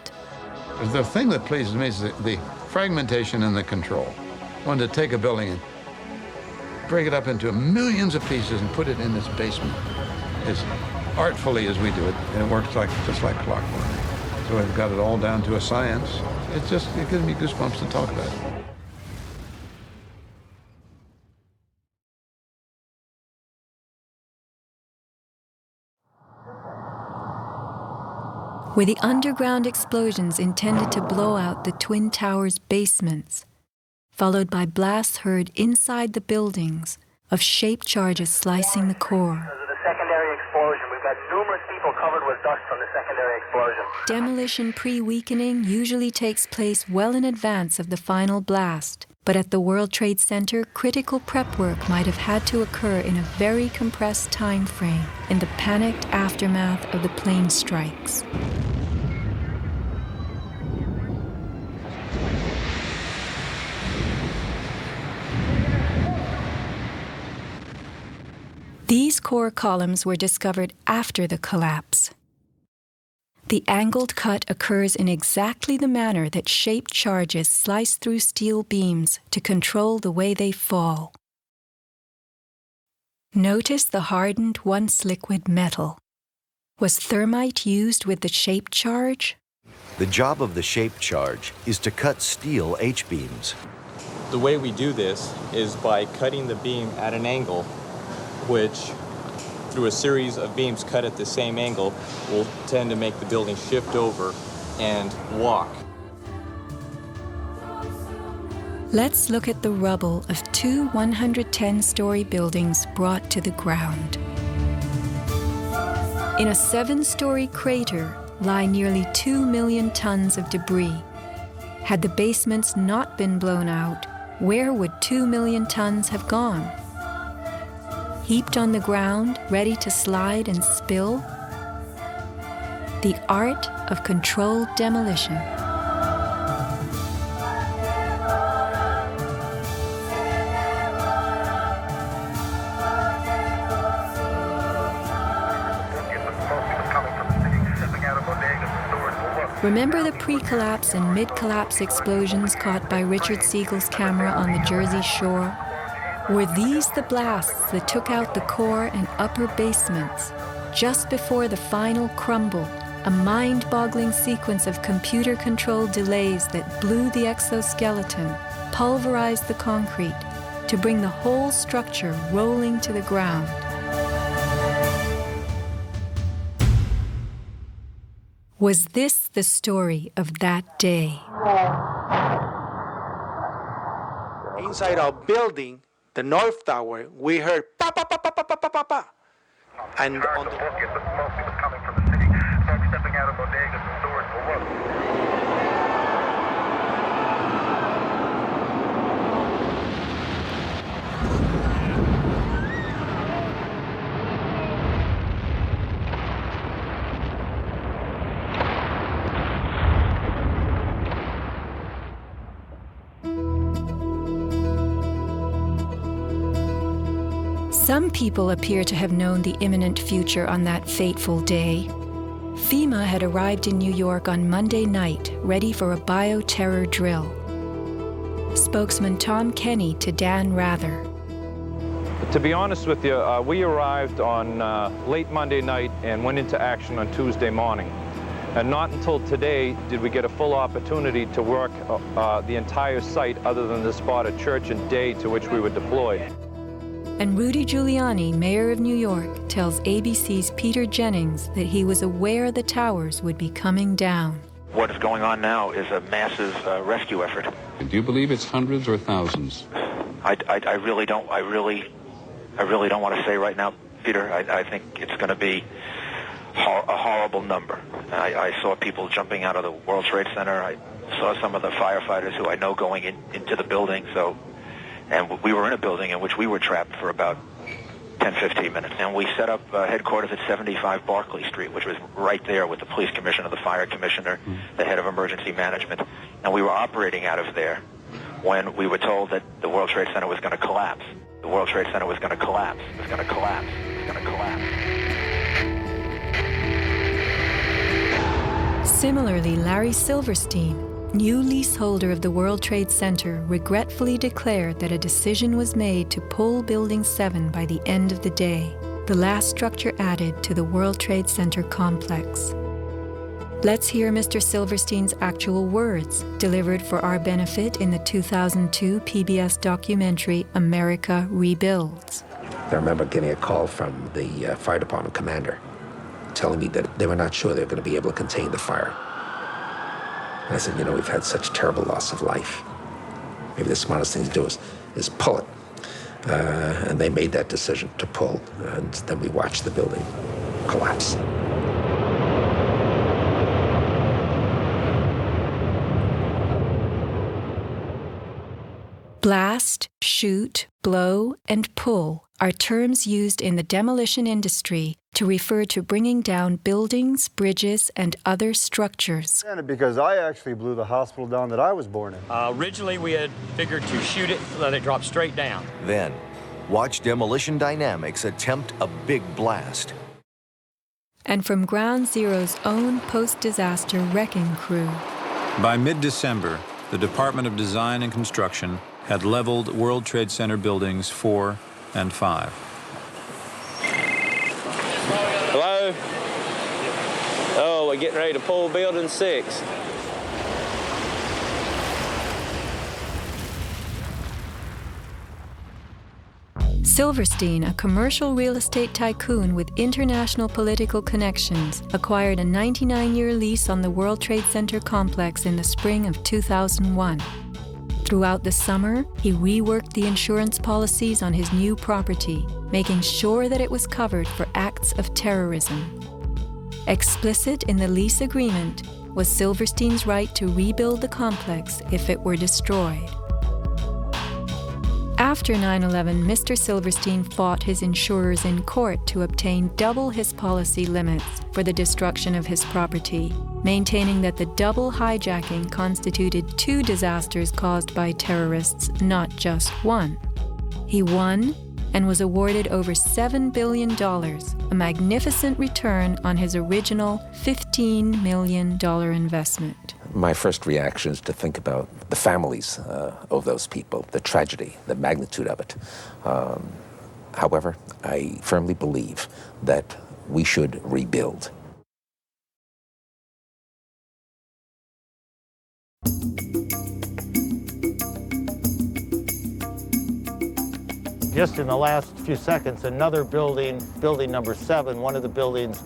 S20: The thing that pleases me is the fragmentation and the control. One to take a building and break it up into millions of pieces and put it in this basement as artfully as we do it, and it works just like clockwork. So we've got it all down to a science. It gives me goosebumps to talk about it.
S6: Were the underground explosions intended to blow out the Twin Towers' basements, followed by blasts heard inside the buildings of shaped charges slicing the core?
S12: Because of the secondary explosion, we've got numerous people covered with dust from the secondary explosion.
S6: Demolition pre-weakening usually takes place well in advance of the final blast, but at the World Trade Center, critical prep work might have had to occur in a very compressed time frame in the panicked aftermath of the plane strikes. These core columns were discovered after the collapse. The angled cut occurs in exactly the manner that shaped charges slice through steel beams to control the way they fall. Notice the hardened, once liquid metal. Was thermite used with the shaped charge?
S22: The job of the shaped charge is to cut steel H-beams.
S23: The way we do this is by cutting the beam at an angle, which
S2: through a series of beams cut at the same angle will tend to make the building shift over and walk.
S6: Let's look at the rubble of two 110-story buildings brought to the ground. In a 7-story crater lie nearly 2 million tons of debris. Had the basements not been blown out, where would 2 million tons have gone? Heaped on the ground, ready to slide and spill? The art of controlled demolition. Remember the pre-collapse and mid-collapse explosions caught by Richard Siegel's camera on the Jersey Shore? Were these the blasts that took out the core and upper basements? Just before the final crumble, a mind-boggling sequence of computer-controlled delays that blew the exoskeleton, pulverized the concrete, to bring the whole structure rolling to the ground. Was this the story of that day?
S11: Inside our building, the North Tower, we heard pa pa pa pa pa pa pa pa pa. And on the
S10: smoke was coming from the city. Smoke stepping out of bodegas and stores will work.
S6: Some people appear to have known the imminent future on that fateful day. FEMA had arrived in New York on Monday night, ready for a bioterror drill. Spokesman Tom Kenny to Dan Rather.
S3: To be honest with you, we arrived on late Monday night and went into action on Tuesday morning. And not until today did we get a full opportunity to work the entire site other than the spot at Church and Day to which we were deployed.
S6: And Rudy Giuliani, mayor of New York, tells ABC's Peter Jennings that he was aware the towers would be coming down.
S7: What is going on now is a massive rescue effort.
S8: Do you believe it's hundreds or thousands?
S7: I really don't. I really don't want to say right now, Peter. I think it's going to be a horrible number. I saw people jumping out of the World Trade Center. I saw some of the firefighters who I know going into the building. And we were in a building in which we were trapped for about 10, 15 minutes. And we set up headquarters at 75 Barclay Street, which was right there with the police commissioner, the fire commissioner, the head of emergency management. And we were operating out of there when we were told that the World Trade Center was going to collapse. The World Trade Center was going to collapse. It was going to collapse. It was going to collapse.
S6: Similarly, Larry Silverstein, new leaseholder of the World Trade Center, regretfully declared that a decision was made to pull Building 7 by the end of the day, the last structure added to the World Trade Center complex. Let's hear Mr. Silverstein's actual words, delivered for our benefit in the 2002 PBS documentary America Rebuilds.
S21: I remember getting a call from the fire department commander telling me that they were not sure they were going to be able to contain the fire. And I said, we've had such terrible loss of life. Maybe the smartest thing to do is pull it. And they made that decision to pull, and then we watched the building collapse.
S6: Blast, shoot, blow, and pull are terms used in the demolition industry to refer to bringing down buildings, bridges, and other structures.
S23: Because I actually blew the hospital down that I was born in.
S27: Originally, we had figured to shoot it, let it drop straight down.
S22: Then, watch Demolition Dynamics attempt a big blast.
S6: And from Ground Zero's own post-disaster wrecking crew.
S28: By mid-December, the Department of Design and Construction had leveled World Trade Center buildings 4 and 5.
S27: Hello? Oh, we're getting ready to pull building 6.
S6: Silverstein, a commercial real estate tycoon with international political connections, acquired a 99-year lease on the World Trade Center complex in the spring of 2001. Throughout the summer, he reworked the insurance policies on his new property, making sure that it was covered for acts of terrorism. Explicit in the lease agreement was Silverstein's right to rebuild the complex if it were destroyed. After 9/11, Mr. Silverstein fought his insurers in court to obtain double his policy limits for the destruction of his property, maintaining that the double hijacking constituted 2 disasters caused by terrorists, not just one. He won and was awarded over $7 billion, a magnificent return on his original $15 million investment.
S21: My first reaction is to think about the families of those people, the tragedy, the magnitude of it. However, I firmly believe that we should rebuild.
S1: Just in the last few seconds, another building, building number 7, one of the buildings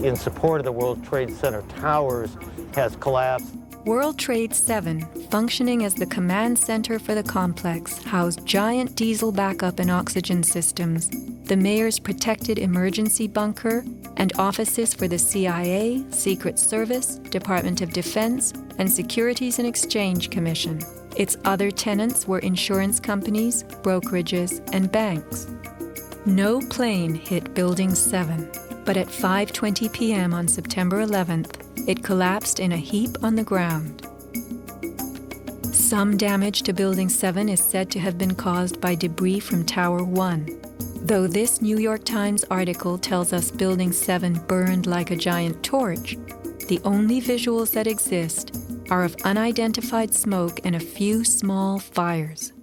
S1: in support of the World Trade Center towers, has collapsed.
S6: World Trade 7, functioning as the command center for the complex, housed giant diesel backup and oxygen systems, the mayor's protected emergency bunker, and offices for the CIA, Secret Service, Department of Defense, and Securities and Exchange Commission. Its other tenants were insurance companies, brokerages, and banks. No plane hit Building 7, but at 5:20 p.m. on September 11th, it collapsed in a heap on the ground. Some damage to Building 7 is said to have been caused by debris from Tower 1. Though this New York Times article tells us Building 7 burned like a giant torch, the only visuals that exist are of unidentified smoke and a few small fires.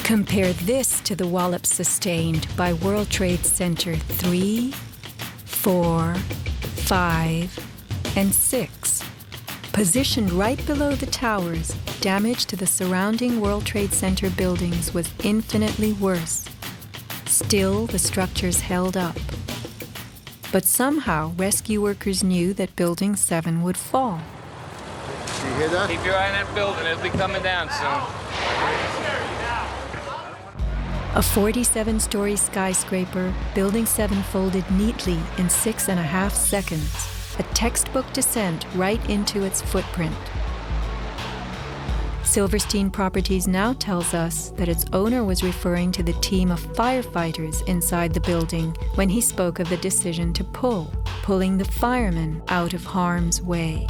S6: Compare this to the wallops sustained by World Trade Center 3, 4, 5, and 6. Positioned right below the towers, damage to the surrounding World Trade Center buildings was infinitely worse. Still, the structures held up. But somehow, rescue workers knew that Building 7 would fall.
S1: You hear that?
S27: Keep your eye on that building. It'll be coming down soon.
S6: A 47-story skyscraper, Building 7 folded neatly in 6.5 seconds, a textbook descent right into its footprint. Silverstein Properties now tells us that its owner was referring to the team of firefighters inside the building when he spoke of the decision to pulling the firemen out of harm's way.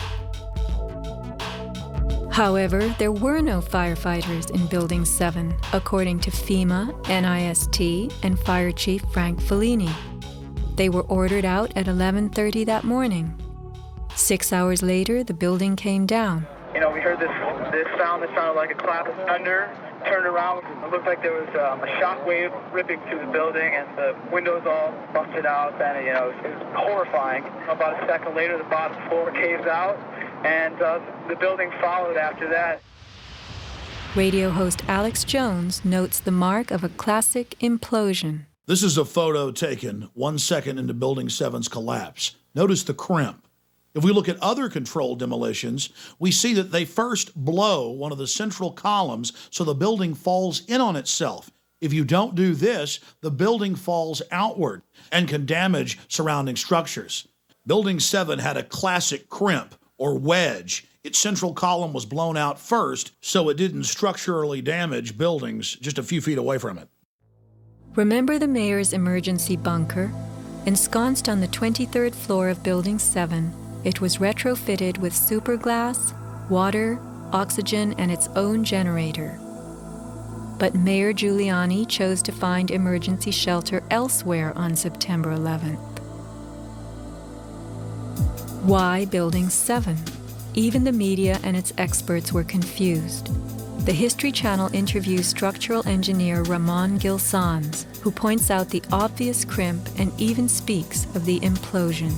S6: However, there were no firefighters in Building 7, according to FEMA, NIST, and Fire Chief Frank Fellini. They were ordered out at 11:30 that morning. 6 hours later, the building came down.
S12: You know, we heard this sound that sounded like a clap of thunder. Turned around, it looked like there was a shock wave ripping through the building, and the windows all busted out, and it was horrifying. About a second later, the bottom floor caves out, and the building followed after that.
S6: Radio host Alex Jones notes the mark of a classic implosion.
S14: This is a photo taken 1 second into Building 7's collapse. Notice the crimp. If we look at other controlled demolitions, we see that they first blow one of the central columns so the building falls in on itself. If you don't do this, the building falls outward and can damage surrounding structures. Building 7 had a classic crimp or wedge. Its central column was blown out first, so it didn't structurally damage buildings just a few feet away from it.
S6: Remember the mayor's emergency bunker? Ensconced on the 23rd floor of Building 7, it was retrofitted with superglass, water, oxygen, and its own generator. But Mayor Giuliani chose to find emergency shelter elsewhere on September 11th. Why Building 7? Even the media and its experts were confused. The History Channel interviews structural engineer Ramon Gilsans, who points out the obvious crimp and even speaks of the implosion.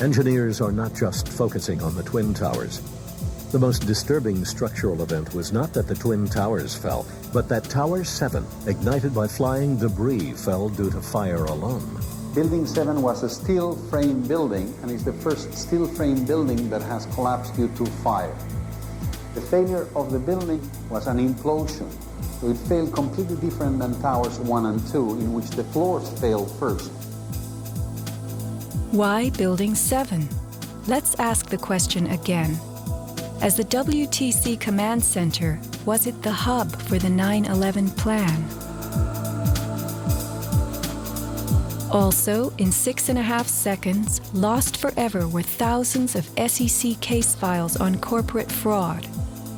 S15: Engineers are not just focusing on the Twin Towers.
S9: The most disturbing structural event was not that the Twin Towers fell, but that Tower 7, ignited by flying debris, fell due to fire alone.
S15: Building 7 was a steel frame building, and it's the first steel frame building that has collapsed due to fire. The failure of the building was an implosion, so it failed completely different than Towers 1 and 2, in which the floors failed first.
S6: Why Building 7? Let's ask the question again. As the WTC Command Center, was it the hub for the 9/11 plan? Also, in 6.5 seconds, lost forever were thousands of SEC case files on corporate fraud,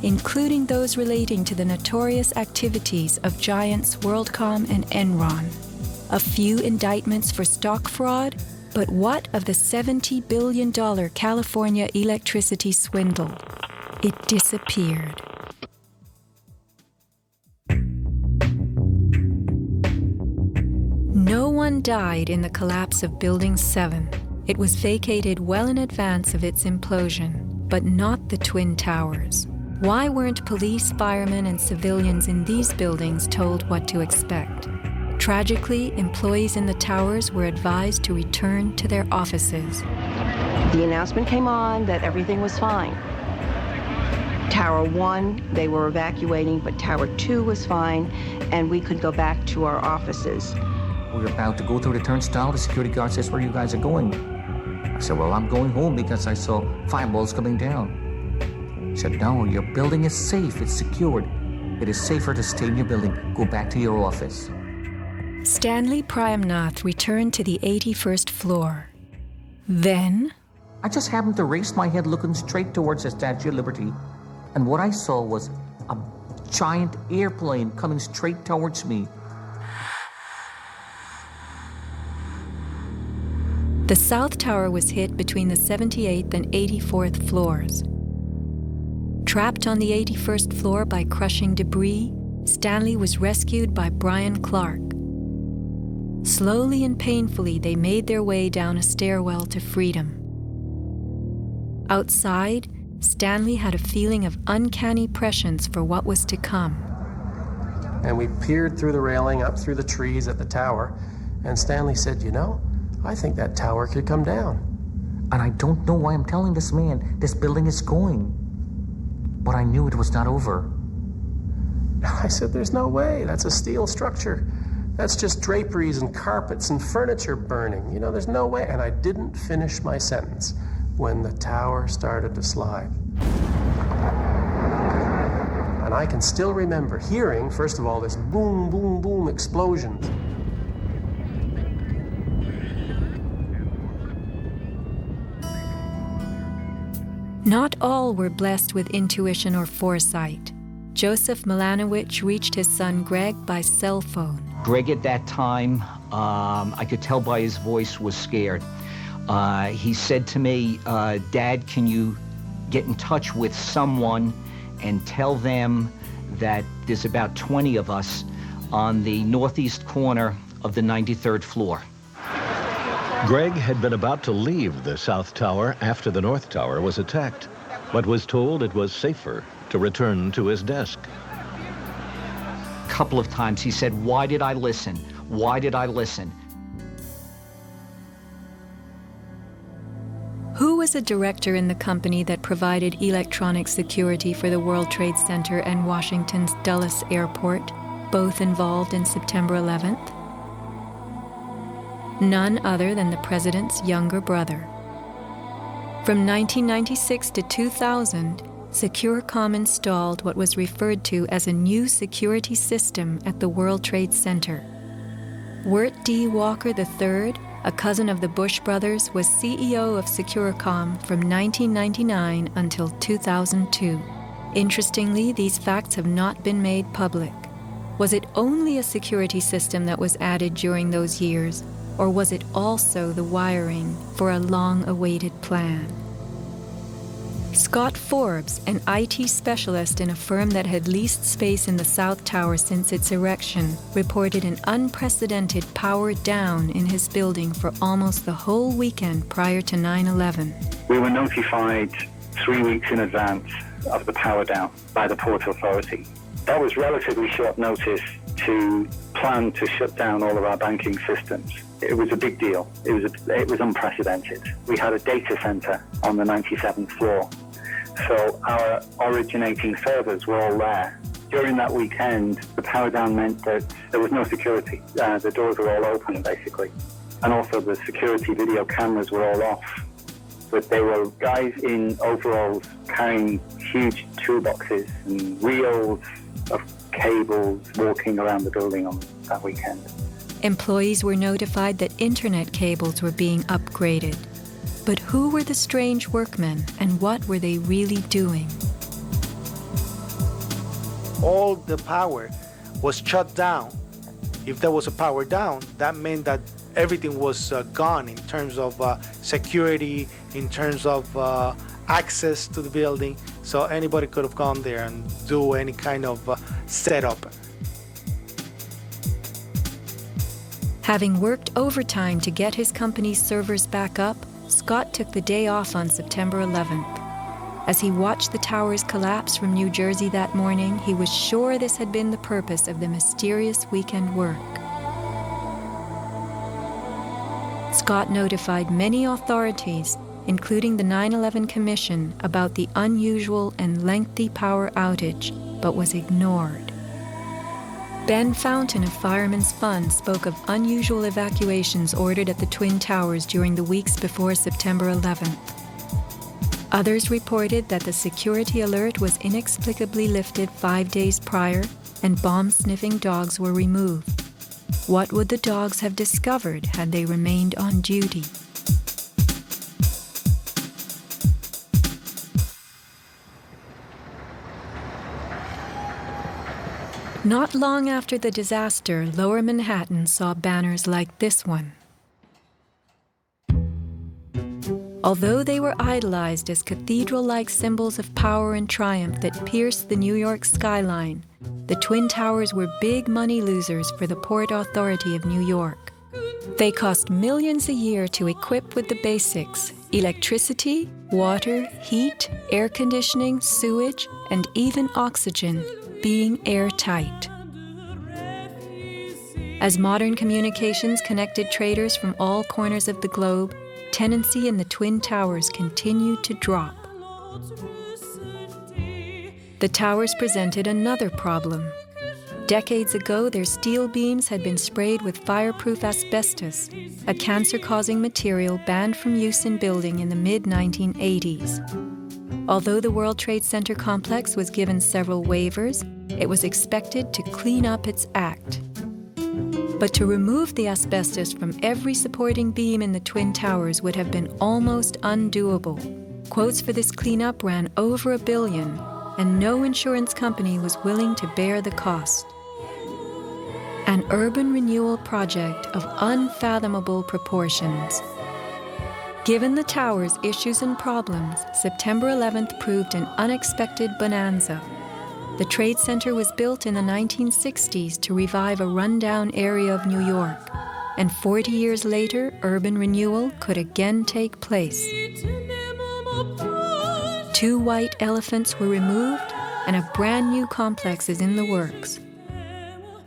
S6: including those relating to the notorious activities of giants WorldCom and Enron. A few indictments for stock fraud, but what of the $70 billion California electricity swindle? It disappeared. No one died in the collapse of Building 7. It was vacated well in advance of its implosion, but not the Twin Towers. Why weren't police, firemen, and civilians in these buildings told what to expect? Tragically, employees in the towers were advised to return to their offices.
S16: The announcement came on that everything was fine. Tower 1, they were evacuating, but Tower 2 was fine, and we could go back to our offices.
S17: We were about to go through the turnstile. The security guard says, "Where you guys are going?" I said, "Well, I'm going home because I saw fireballs coming down." He said, "No, your building is safe. It's secured. It is safer to stay in your building. Go back to your office."
S6: Stanley Prayamnath returned to the 81st floor. Then,
S17: I just happened to raise my head looking straight towards the Statue of Liberty, and what I saw was a giant airplane coming straight towards me.
S6: the South Tower was hit between the 78th and 84th floors. Trapped on the 81st floor by crushing debris, Stanley was rescued by Brian Clark. Slowly and painfully, they made their way down a stairwell to freedom. Outside, Stanley had a feeling of uncanny prescience for what was to come.
S19: And we peered through the railing up through the trees at the tower, and Stanley said, "You know, I think that tower could come down."
S17: And I don't know why I'm telling this man this building is going. But I knew it was not over.
S19: I said, "There's no way. That's a steel structure. That's just draperies and carpets and furniture burning. You know, there's no way." And I didn't finish my sentence when the tower started to slide. And I can still remember hearing, first of all, this boom, boom, boom explosions.
S6: Not all were blessed with intuition or foresight. Joseph Milanowicz reached his son Greg by cell phone.
S24: Greg at that time, I could tell by his voice, was scared. He said to me, "Dad, can you get in touch with someone and tell them that there's about 20 of us on the northeast corner of the 93rd floor."
S25: Greg had been about to leave the South Tower after the North Tower was attacked, but was told it was safer to return to his desk.
S24: A couple of times he said, "Why did I listen? Why did I listen?"
S6: Who was a director in the company that provided electronic security for the World Trade Center and Washington's Dulles Airport, both involved in September 11th? None other than the president's younger brother. From 1996 to 2000, Securacom installed what was referred to as a new security system at the World Trade Center. Wirt D. Walker III, a cousin of the Bush brothers, was CEO of Securacom from 1999 until 2002. Interestingly, these facts have not been made public. Was it only a security system that was added during those years, or was it also the wiring for a long-awaited plan? Scott Forbes, an IT specialist in a firm that had leased space in the South Tower since its erection, reported an unprecedented power down in his building for almost the whole weekend prior to 9/11.
S26: We were notified
S2: 3 weeks in advance of the power down by the Port Authority. That was relatively short notice to plan to shut down all of our banking systems. It was a big deal. It was unprecedented. We had a data center on the 97th floor, so our originating servers were all there. During that weekend, the power down meant that there was no security. The doors were all open, basically. And also the security video cameras were all off. But they were guys in overalls carrying huge toolboxes and reels of cables walking around the building on that weekend.
S6: Employees were notified that internet cables were being upgraded. But who were the strange workmen, and what were they really doing?
S4: All the power was shut down. If there was a power down, that meant that everything was gone in terms of security, in terms of access to the building. So anybody could have gone there and do any kind of setup.
S6: Having worked overtime to get his company's servers back up, Scott took the day off on September 11th. As he watched the towers collapse from New Jersey that morning, he was sure this had been the purpose of the mysterious weekend work. Scott notified many authorities, including the 9/11 Commission, about the unusual and lengthy power outage, but was ignored. Ben Fountain of Fireman's Fund spoke of unusual evacuations ordered at the Twin Towers during the weeks before September 11th. Others reported that the security alert was inexplicably lifted 5 days prior and bomb-sniffing dogs were removed. What would the dogs have discovered had they remained on duty? Not long after the disaster, Lower Manhattan saw banners like this one. Although they were idolized as cathedral-like symbols of power and triumph that pierced the New York skyline, the Twin Towers were big money losers for the Port Authority of New York. They cost millions a year to equip with the basics: electricity, water, heat, air conditioning, sewage, and even oxygen, being airtight. As modern communications connected traders from all corners of the globe, tenancy in the Twin Towers continued to drop. The towers presented another problem. Decades ago, their steel beams had been sprayed with fireproof asbestos, a cancer-causing material banned from use in building in the mid-1980s. Although the World Trade Center complex was given several waivers, it was expected to clean up its act. But to remove the asbestos from every supporting beam in the Twin Towers would have been almost undoable. Quotes for this cleanup ran over $1 billion, and no insurance company was willing to bear the cost. An urban renewal project of unfathomable proportions. Given the tower's issues and problems, September 11th proved an unexpected bonanza. The Trade Center was built in the 1960s to revive a rundown area of New York, and 40 years later, urban renewal could again take place. 2 white elephants were removed, and a brand new complex is in the works.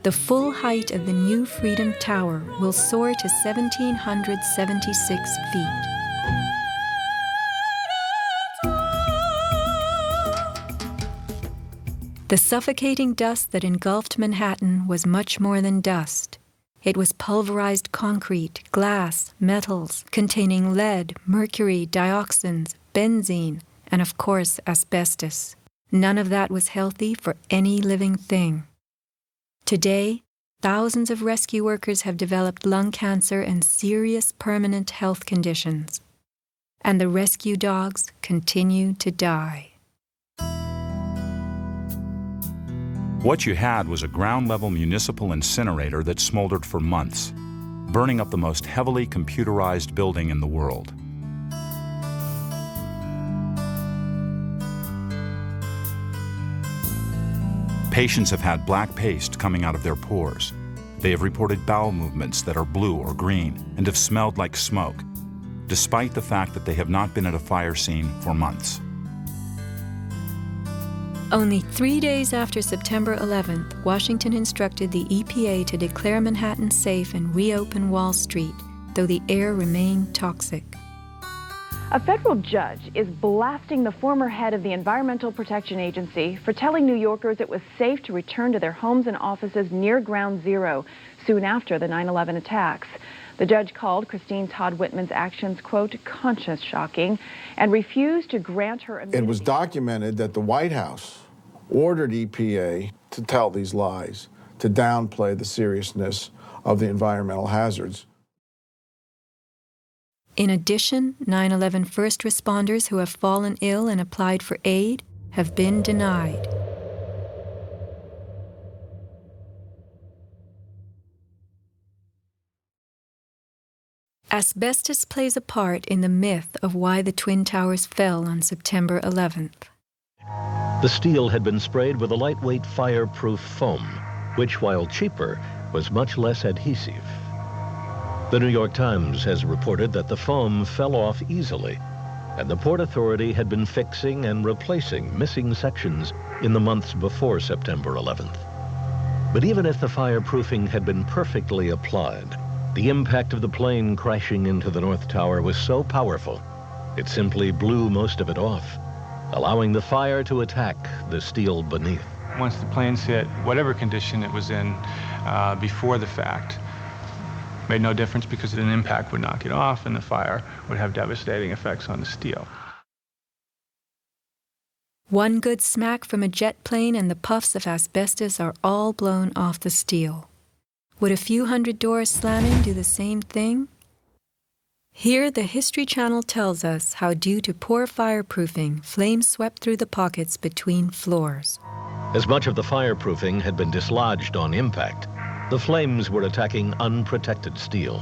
S6: The full height of the new Freedom Tower will soar to 1,776 feet. The suffocating dust that engulfed Manhattan was much more than dust. It was pulverized concrete, glass, metals, containing lead, mercury, dioxins, benzene, and of course, asbestos. None of that was healthy for any living thing. Today, thousands of rescue workers have developed lung cancer and serious permanent health conditions. And the rescue dogs continue to die.
S5: What you had was a ground-level municipal incinerator that smoldered for months, burning up the most heavily computerized building in the world. Patients have had black paste coming out of their pores. They have reported bowel movements that are blue or green and have smelled like smoke, despite the fact that they have not been at a fire scene for months.
S6: Only 3 days after September 11th, Washington instructed the EPA to declare Manhattan safe and reopen Wall Street, though the air remained toxic.
S3: A federal judge is blasting the former head of the Environmental Protection Agency for telling New Yorkers it was safe to return to their homes and offices near Ground Zero soon after the 9/11 attacks. The judge called Christine Todd Whitman's actions, quote, conscience shocking, and refused to grant her immunity.
S8: It was documented that the White House ordered EPA to tell these lies, to downplay the seriousness of the environmental hazards.
S6: In addition, 9/11 first responders who have fallen ill and applied for aid have been denied. Asbestos plays a part in the myth of why the Twin Towers fell on September 11th.
S25: The steel had been sprayed with a lightweight fireproof foam, which, while cheaper, was much less adhesive. The New York Times has reported that the foam fell off easily, and the Port Authority had been fixing and replacing missing sections in the months before September 11th. But even if the fireproofing had been perfectly applied, the impact of the plane crashing into the North Tower was so powerful, it simply blew most of it off, allowing the fire to attack the steel beneath.
S10: Once the planes hit, whatever condition it was in before the fact, made no difference because an impact would knock it off and the fire would have devastating effects on the steel.
S6: One good smack from a jet plane and the puffs of asbestos are all blown off the steel. Would a few hundred doors slamming do the same thing? Here, the History Channel tells us how, due to poor fireproofing, flames swept through the pockets between floors.
S25: As much of the fireproofing had been dislodged on impact, the flames were attacking unprotected steel.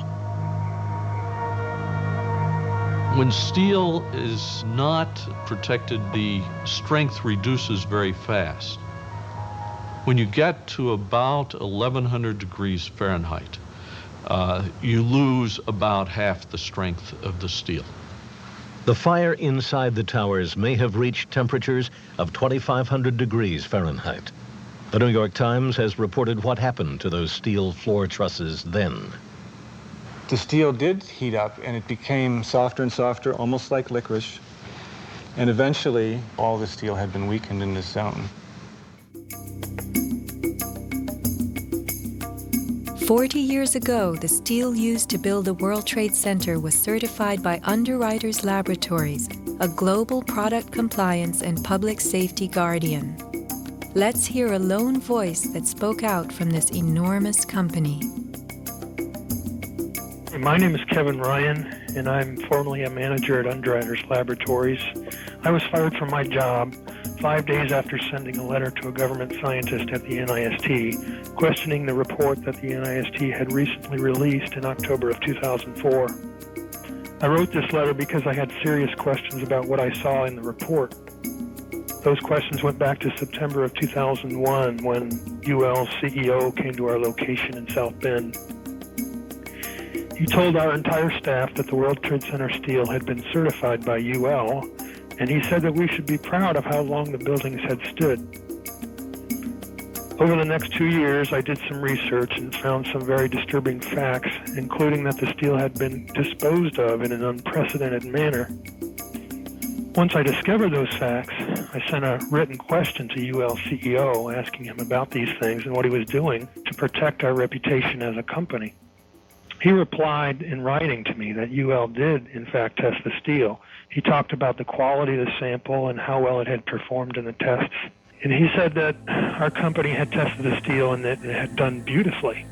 S11: When steel is not protected, the strength reduces very fast. When you get to about 1100 degrees Fahrenheit, you lose about half the strength of the steel.
S25: The fire inside the towers may have reached temperatures of 2,500 degrees Fahrenheit. The New York Times has reported what happened to those steel floor trusses then.
S10: The steel did heat up and it became softer and softer, almost like licorice. And eventually, all the steel had been weakened in this zone.
S6: 40 years ago, the steel used to build the World Trade Center was certified by Underwriters Laboratories, a global product compliance and public safety guardian. Let's hear a lone voice that spoke out from this enormous company.
S13: My name is Kevin Ryan, and I'm formerly a manager at Underwriters Laboratories. I was fired from my job 5 days after sending a letter to a government scientist at the NIST, questioning the report that the NIST had recently released in October of 2004. I wrote this letter because I had serious questions about what I saw in the report. Those questions went back to September of 2001 when UL's CEO came to our location in South Bend. He told our entire staff that the World Trade Center steel had been certified by UL, and he said that we should be proud of how long the buildings had stood. Over the next 2 years, I did some research and found some very disturbing facts, including that the steel had been disposed of in an unprecedented manner. Once I discovered those facts, I sent a written question to UL CEO asking him about these things and what he was doing to protect our reputation as a company. He replied in writing to me that UL did, in fact, test the steel. He talked about the quality of the sample and how well it had performed in the tests. And he said that our company had tested the steel and that it had done beautifully.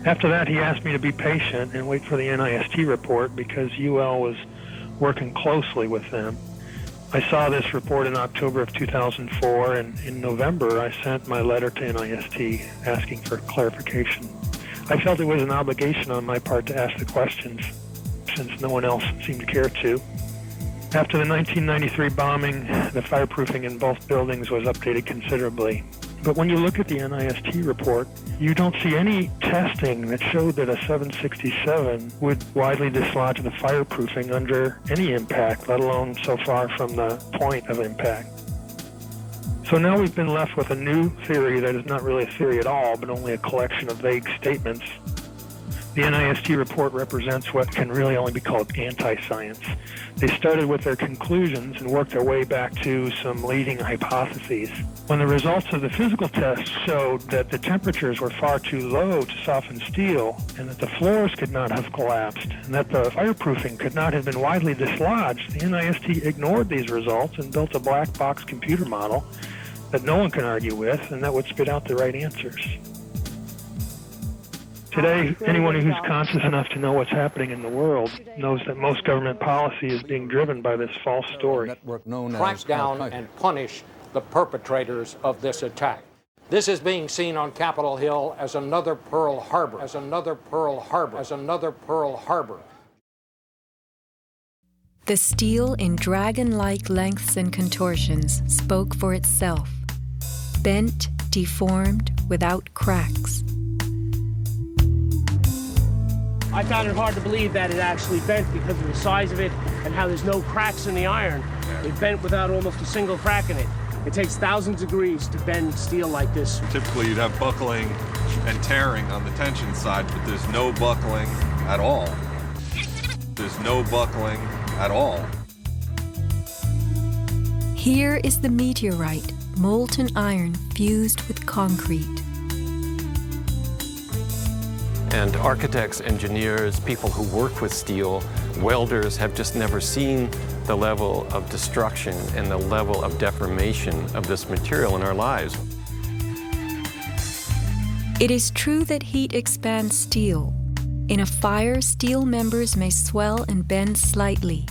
S13: After that, he asked me to be patient and wait for the NIST report because UL was working closely with them. I saw this report in October of 2004, and in November, I sent my letter to NIST asking for clarification. I felt it was an obligation on my part to ask the questions, since no one else seemed to care to. After the 1993 bombing, the fireproofing in both buildings was updated considerably. But when you look at the NIST report, you don't see any testing that showed that a 767 would widely dislodge the fireproofing under any impact, let alone so far from the point of impact. So now we've been left with a new theory that is not really a theory at all, but only a collection of vague statements. The NIST report represents what can really only be called anti-science. They started with their conclusions and worked their way back to some leading hypotheses. When the results of the physical tests showed that the temperatures were far too low to soften steel, and that the floors could not have collapsed, and that the fireproofing could not have been widely dislodged, the NIST ignored these results and built a black box computer model that no one can argue with, and that would spit out the right answers. Today, anyone who's conscious enough to know what's happening in the world knows that most government policy is being driven by this false story.
S7: Crack down and punish the perpetrators of this attack. This is being seen on Capitol Hill as another Pearl Harbor, as another Pearl Harbor, as another Pearl Harbor.
S6: The steel in dragon-like lengths and contortions spoke for itself. Bent, deformed, without cracks.
S18: I found it hard to believe that it actually bent because of the size of it and how there's no cracks in the iron. It bent without almost a single crack in it. It takes thousands of degrees to bend steel like this.
S20: Typically you'd have buckling and tearing on the tension side, but there's no buckling at all. There's no buckling at all.
S6: Here is the meteorite, molten iron fused with concrete.
S21: And architects, engineers, people who work with steel, welders have just never seen the level of destruction and the level of deformation of this material in our lives.
S6: It is true that heat expands steel. In a fire, steel members may swell and bend slightly.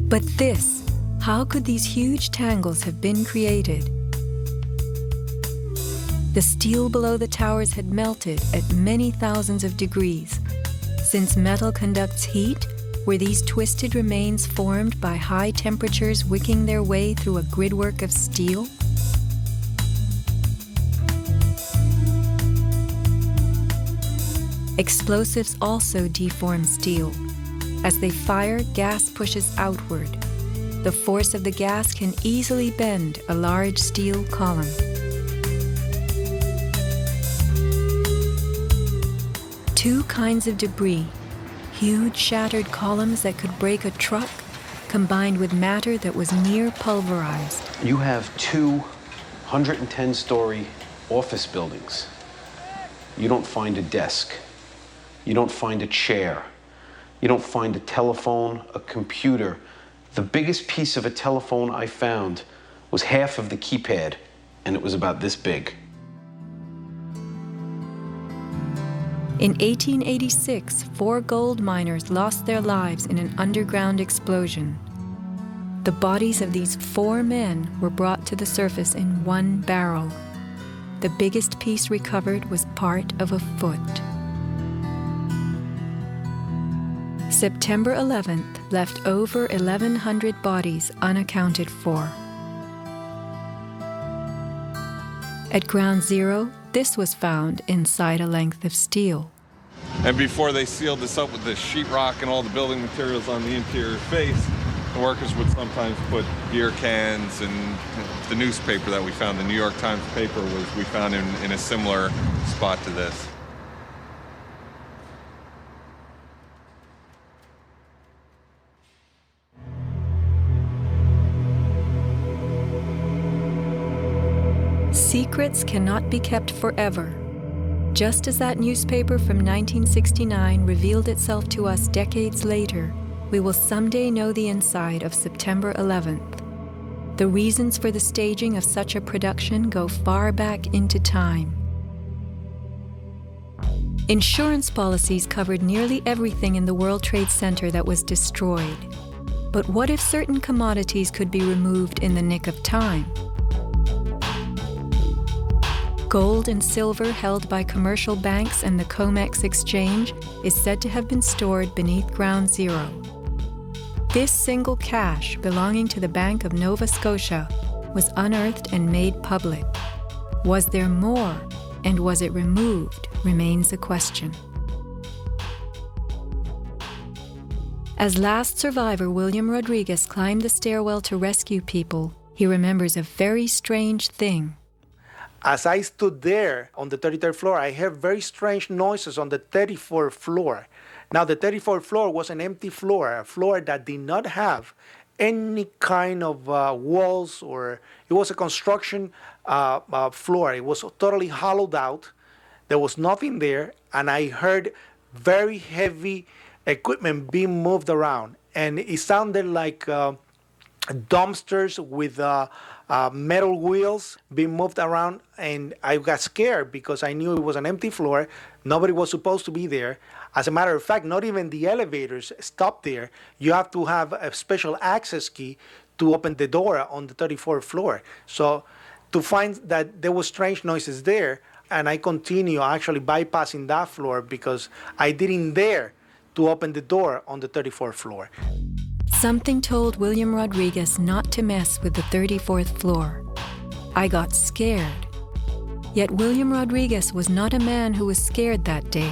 S6: But this, how could these huge tangles have been created? The steel below the towers had melted at many thousands of degrees. Since metal conducts heat, were these twisted remains formed by high temperatures wicking their way through a gridwork of steel? Explosives also deform steel. As they fire, gas pushes outward. The force of the gas can easily bend a large steel column. Two kinds of debris, huge shattered columns that could break a truck, combined with matter that was near pulverized.
S22: You have two 110-story office buildings. You don't find a desk. You don't find a chair. You don't find a telephone, a computer. The biggest piece of a telephone I found was half of the keypad, and it was about this big.
S6: In 1886, 4 gold miners lost their lives in an underground explosion. The bodies of these 4 men were brought to the surface in one barrel. The biggest piece recovered was part of a foot. September 11th left over 1,100 bodies unaccounted for. At Ground Zero, this was found inside a length of steel.
S20: And before they sealed this up with the sheetrock and all the building materials on the interior face, the workers would sometimes put beer cans, and the newspaper that we found, the New York Times paper, we found in a similar spot to this.
S6: Secrets cannot be kept forever. Just as that newspaper from 1969 revealed itself to us decades later, we will someday know the inside of September 11th. The reasons for the staging of such a production go far back into time. Insurance policies covered nearly everything in the World Trade Center that was destroyed. But what if certain commodities could be removed in the nick of time? Gold and silver held by commercial banks and the COMEX exchange is said to have been stored beneath Ground Zero. This single cache belonging to the Bank of Nova Scotia was unearthed and made public. Was there more, and was it removed, remains a question. As last survivor William Rodriguez climbed the stairwell to rescue people, He remembers a very strange thing.
S4: As I stood there on the 33rd floor, I heard very strange noises on the 34th floor. Now, the 34th floor was an empty floor, a floor that did not have any kind of walls, or it was a construction floor. It was totally hollowed out. There was nothing there, and I heard very heavy equipment being moved around, and it sounded like dumpsters with metal wheels being moved around, and I got scared because I knew it was an empty floor. Nobody was supposed to be there. As a matter of fact, not even the elevators stopped there. You have to have a special access key to open the door on the 34th floor. So to find that there were strange noises there, and I continue actually bypassing that floor because I didn't dare to open the door on the 34th floor.
S6: Something told William Rodriguez not to mess with the 34th floor. I got scared. Yet William Rodriguez was not a man who was scared that day.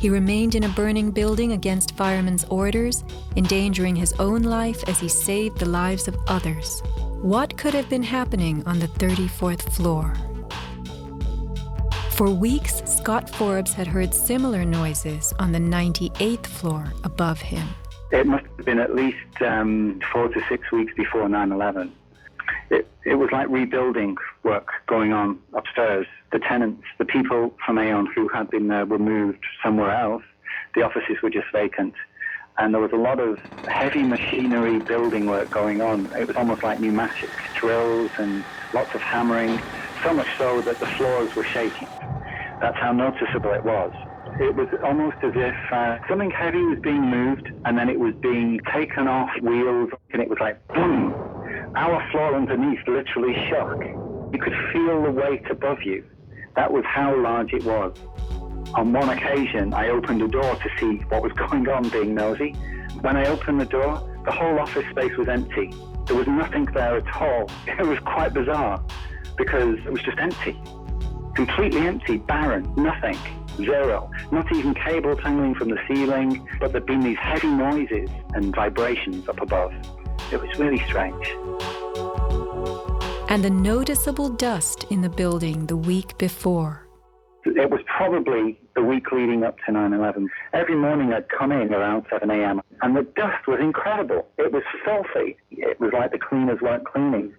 S6: He remained in a burning building against firemen's orders, endangering his own life as he saved the lives of others. What could have been happening on the 34th floor? For weeks, Scott Forbes had heard similar noises on the 98th floor above him.
S2: It must have been at least 4 to 6 weeks before 9/11. It was like rebuilding work going on upstairs. The tenants, the people from Aon who had been were moved somewhere else. The offices were just vacant. And there was a lot of heavy machinery building work going on. It was almost like pneumatic drills and lots of hammering, so much so that the floors were shaking. That's how noticeable it was. It was almost as if something heavy was being moved and then it was being taken off wheels, and it was like, boom! Our floor underneath literally shook. You could feel the weight above you. That was how large it was. On one occasion, I opened a door to see what was going on, being nosy. When I opened the door, the whole office space was empty. There was nothing there at all. It was quite bizarre because it was just empty. Completely empty, barren, nothing, zero. Not even cables hanging from the ceiling, but there'd been these heavy noises and vibrations up above. It was really strange.
S6: And the noticeable dust in the building the week before.
S2: It was probably the week leading up to 9/11. Every morning I'd come in around 7 a.m. and the dust was incredible. It was filthy. It was like the cleaners weren't cleaning.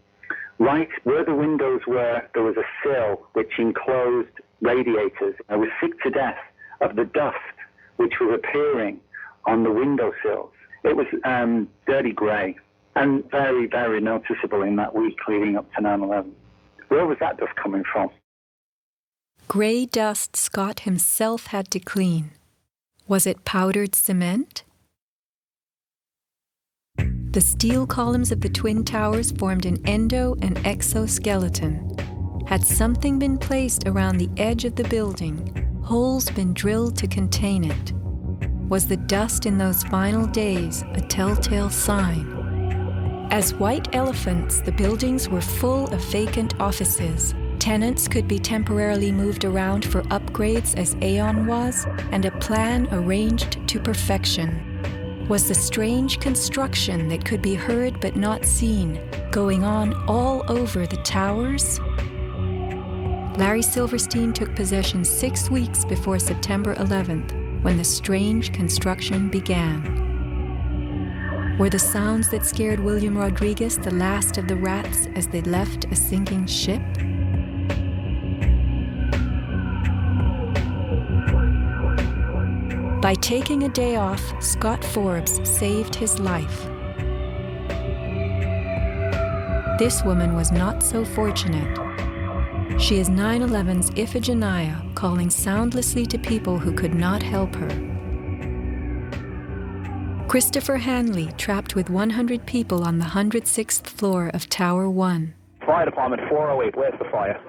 S2: Right where the windows were, there was a sill which enclosed radiators. I was sick to death of the dust which was appearing on the windowsills. It was dirty grey and very, very noticeable in that week leading up to 9/11. Where was that dust coming from?
S6: Grey dust Scott himself had to clean. Was it powdered cement? The steel columns of the Twin Towers formed an endo and exoskeleton. Had something been placed around the edge of the building, holes been drilled to contain it? Was the dust in those final days a telltale sign? As white elephants, the buildings were full of vacant offices. Tenants could be temporarily moved around for upgrades as Aon was, and a plan arranged to perfection. Was the strange construction that could be heard but not seen going on all over the towers? Larry Silverstein took possession 6 weeks before September 11th, when the strange construction began. Were the sounds that scared William Rodriguez the last of the rats as they left a sinking ship? By taking a day off, Scott Forbes saved his life. This woman was not so fortunate. She is 9/11's Iphigenia, calling soundlessly to people who could not help her. Christopher Hanley trapped with 100 people on the 106th floor of Tower 1.
S1: Fire Department 408, where's the fire?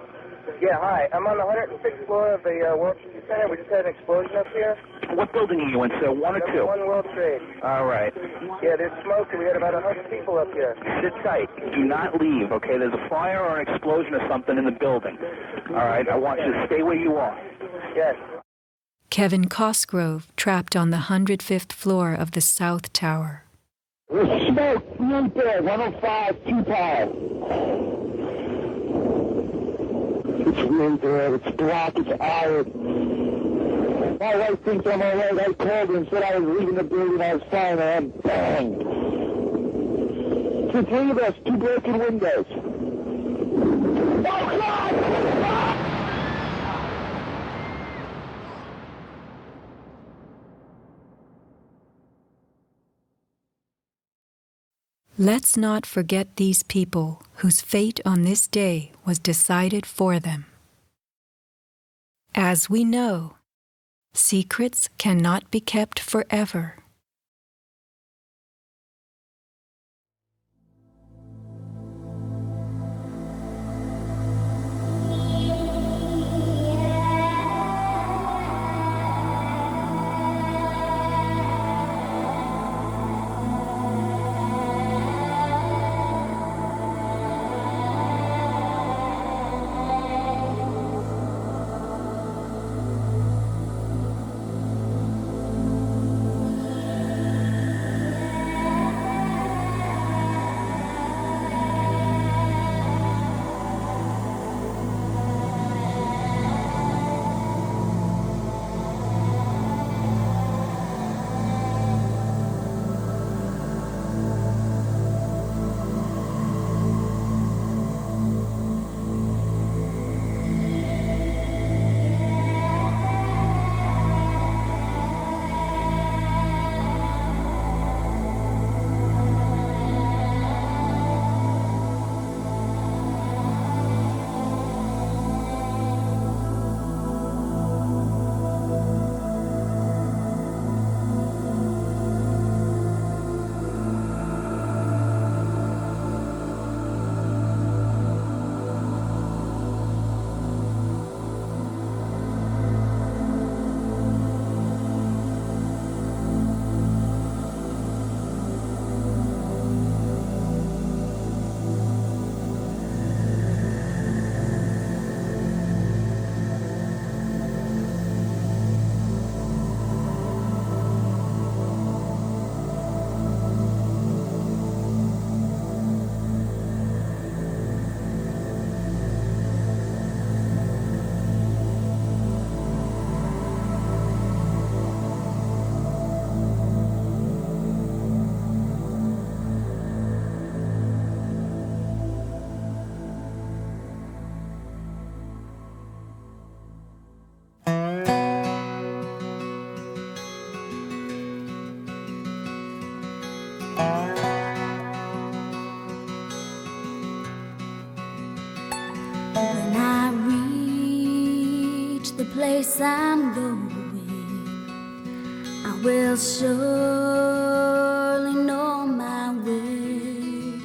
S9: Yeah, hi. I'm on the 106th floor of the World Trade Center. We just had an explosion up here.
S1: What building are you in, sir? 1 or 2?
S9: 1 World Trade.
S1: All right.
S9: Yeah, there's smoke, and we had about 100 people up here.
S1: Sit tight. Do not leave, okay? There's a fire or an explosion or something in the building. All right? I want you to stay where you are.
S9: Yes.
S6: Kevin Cosgrove trapped on the 105th floor of the South Tower.
S12: There's smoke right there, 105, 2 power. It's really there, it's black, it's iron. My wife thinks I'm all right. I called her and said I was leaving the building, I was fine, and bang. The 3 of us, 2 broken windows. Oh, God!
S6: Let's not forget these people whose fate on this day was decided for them. As we know, secrets cannot be kept forever.
S14: When I reach the place I'm going, I will surely know my way,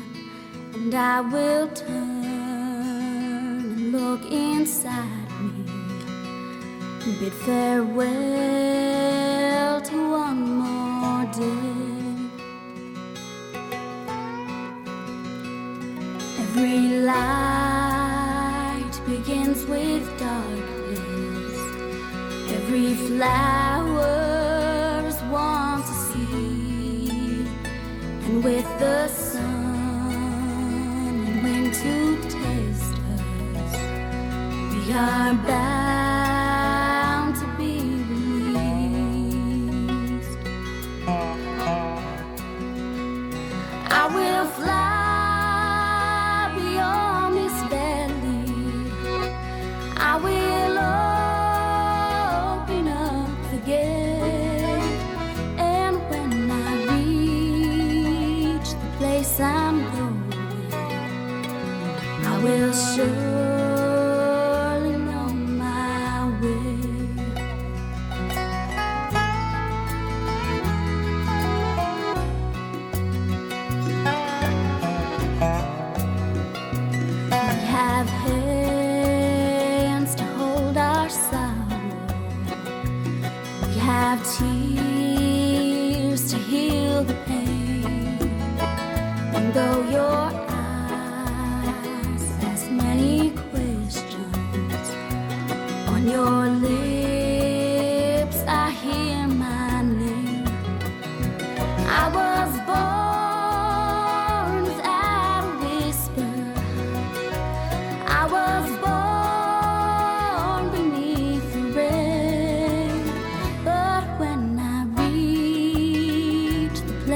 S14: and I will turn and look inside me, bid farewell to one more day. Every light begins with darkness. Every flower is once a seed, and with the sun and wind to taste us, we are bound to be released. I will fly beyond this valley. I will open up the gate, and when I reach the place I'm going, I will surely know my way. We have hands to hold our sorrow. We have tears to heal the pain. And though your eyes ask many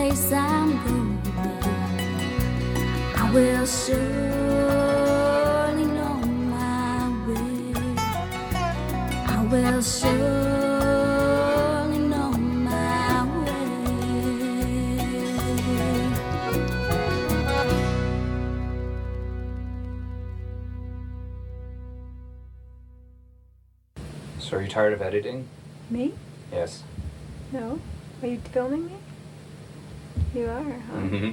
S14: place I'm going, I will surely know my way. I will surely know my way.
S15: So are you tired of editing?
S16: Me?
S15: Yes.
S16: No. Are you filming me? You are, huh?
S15: Mm-hmm.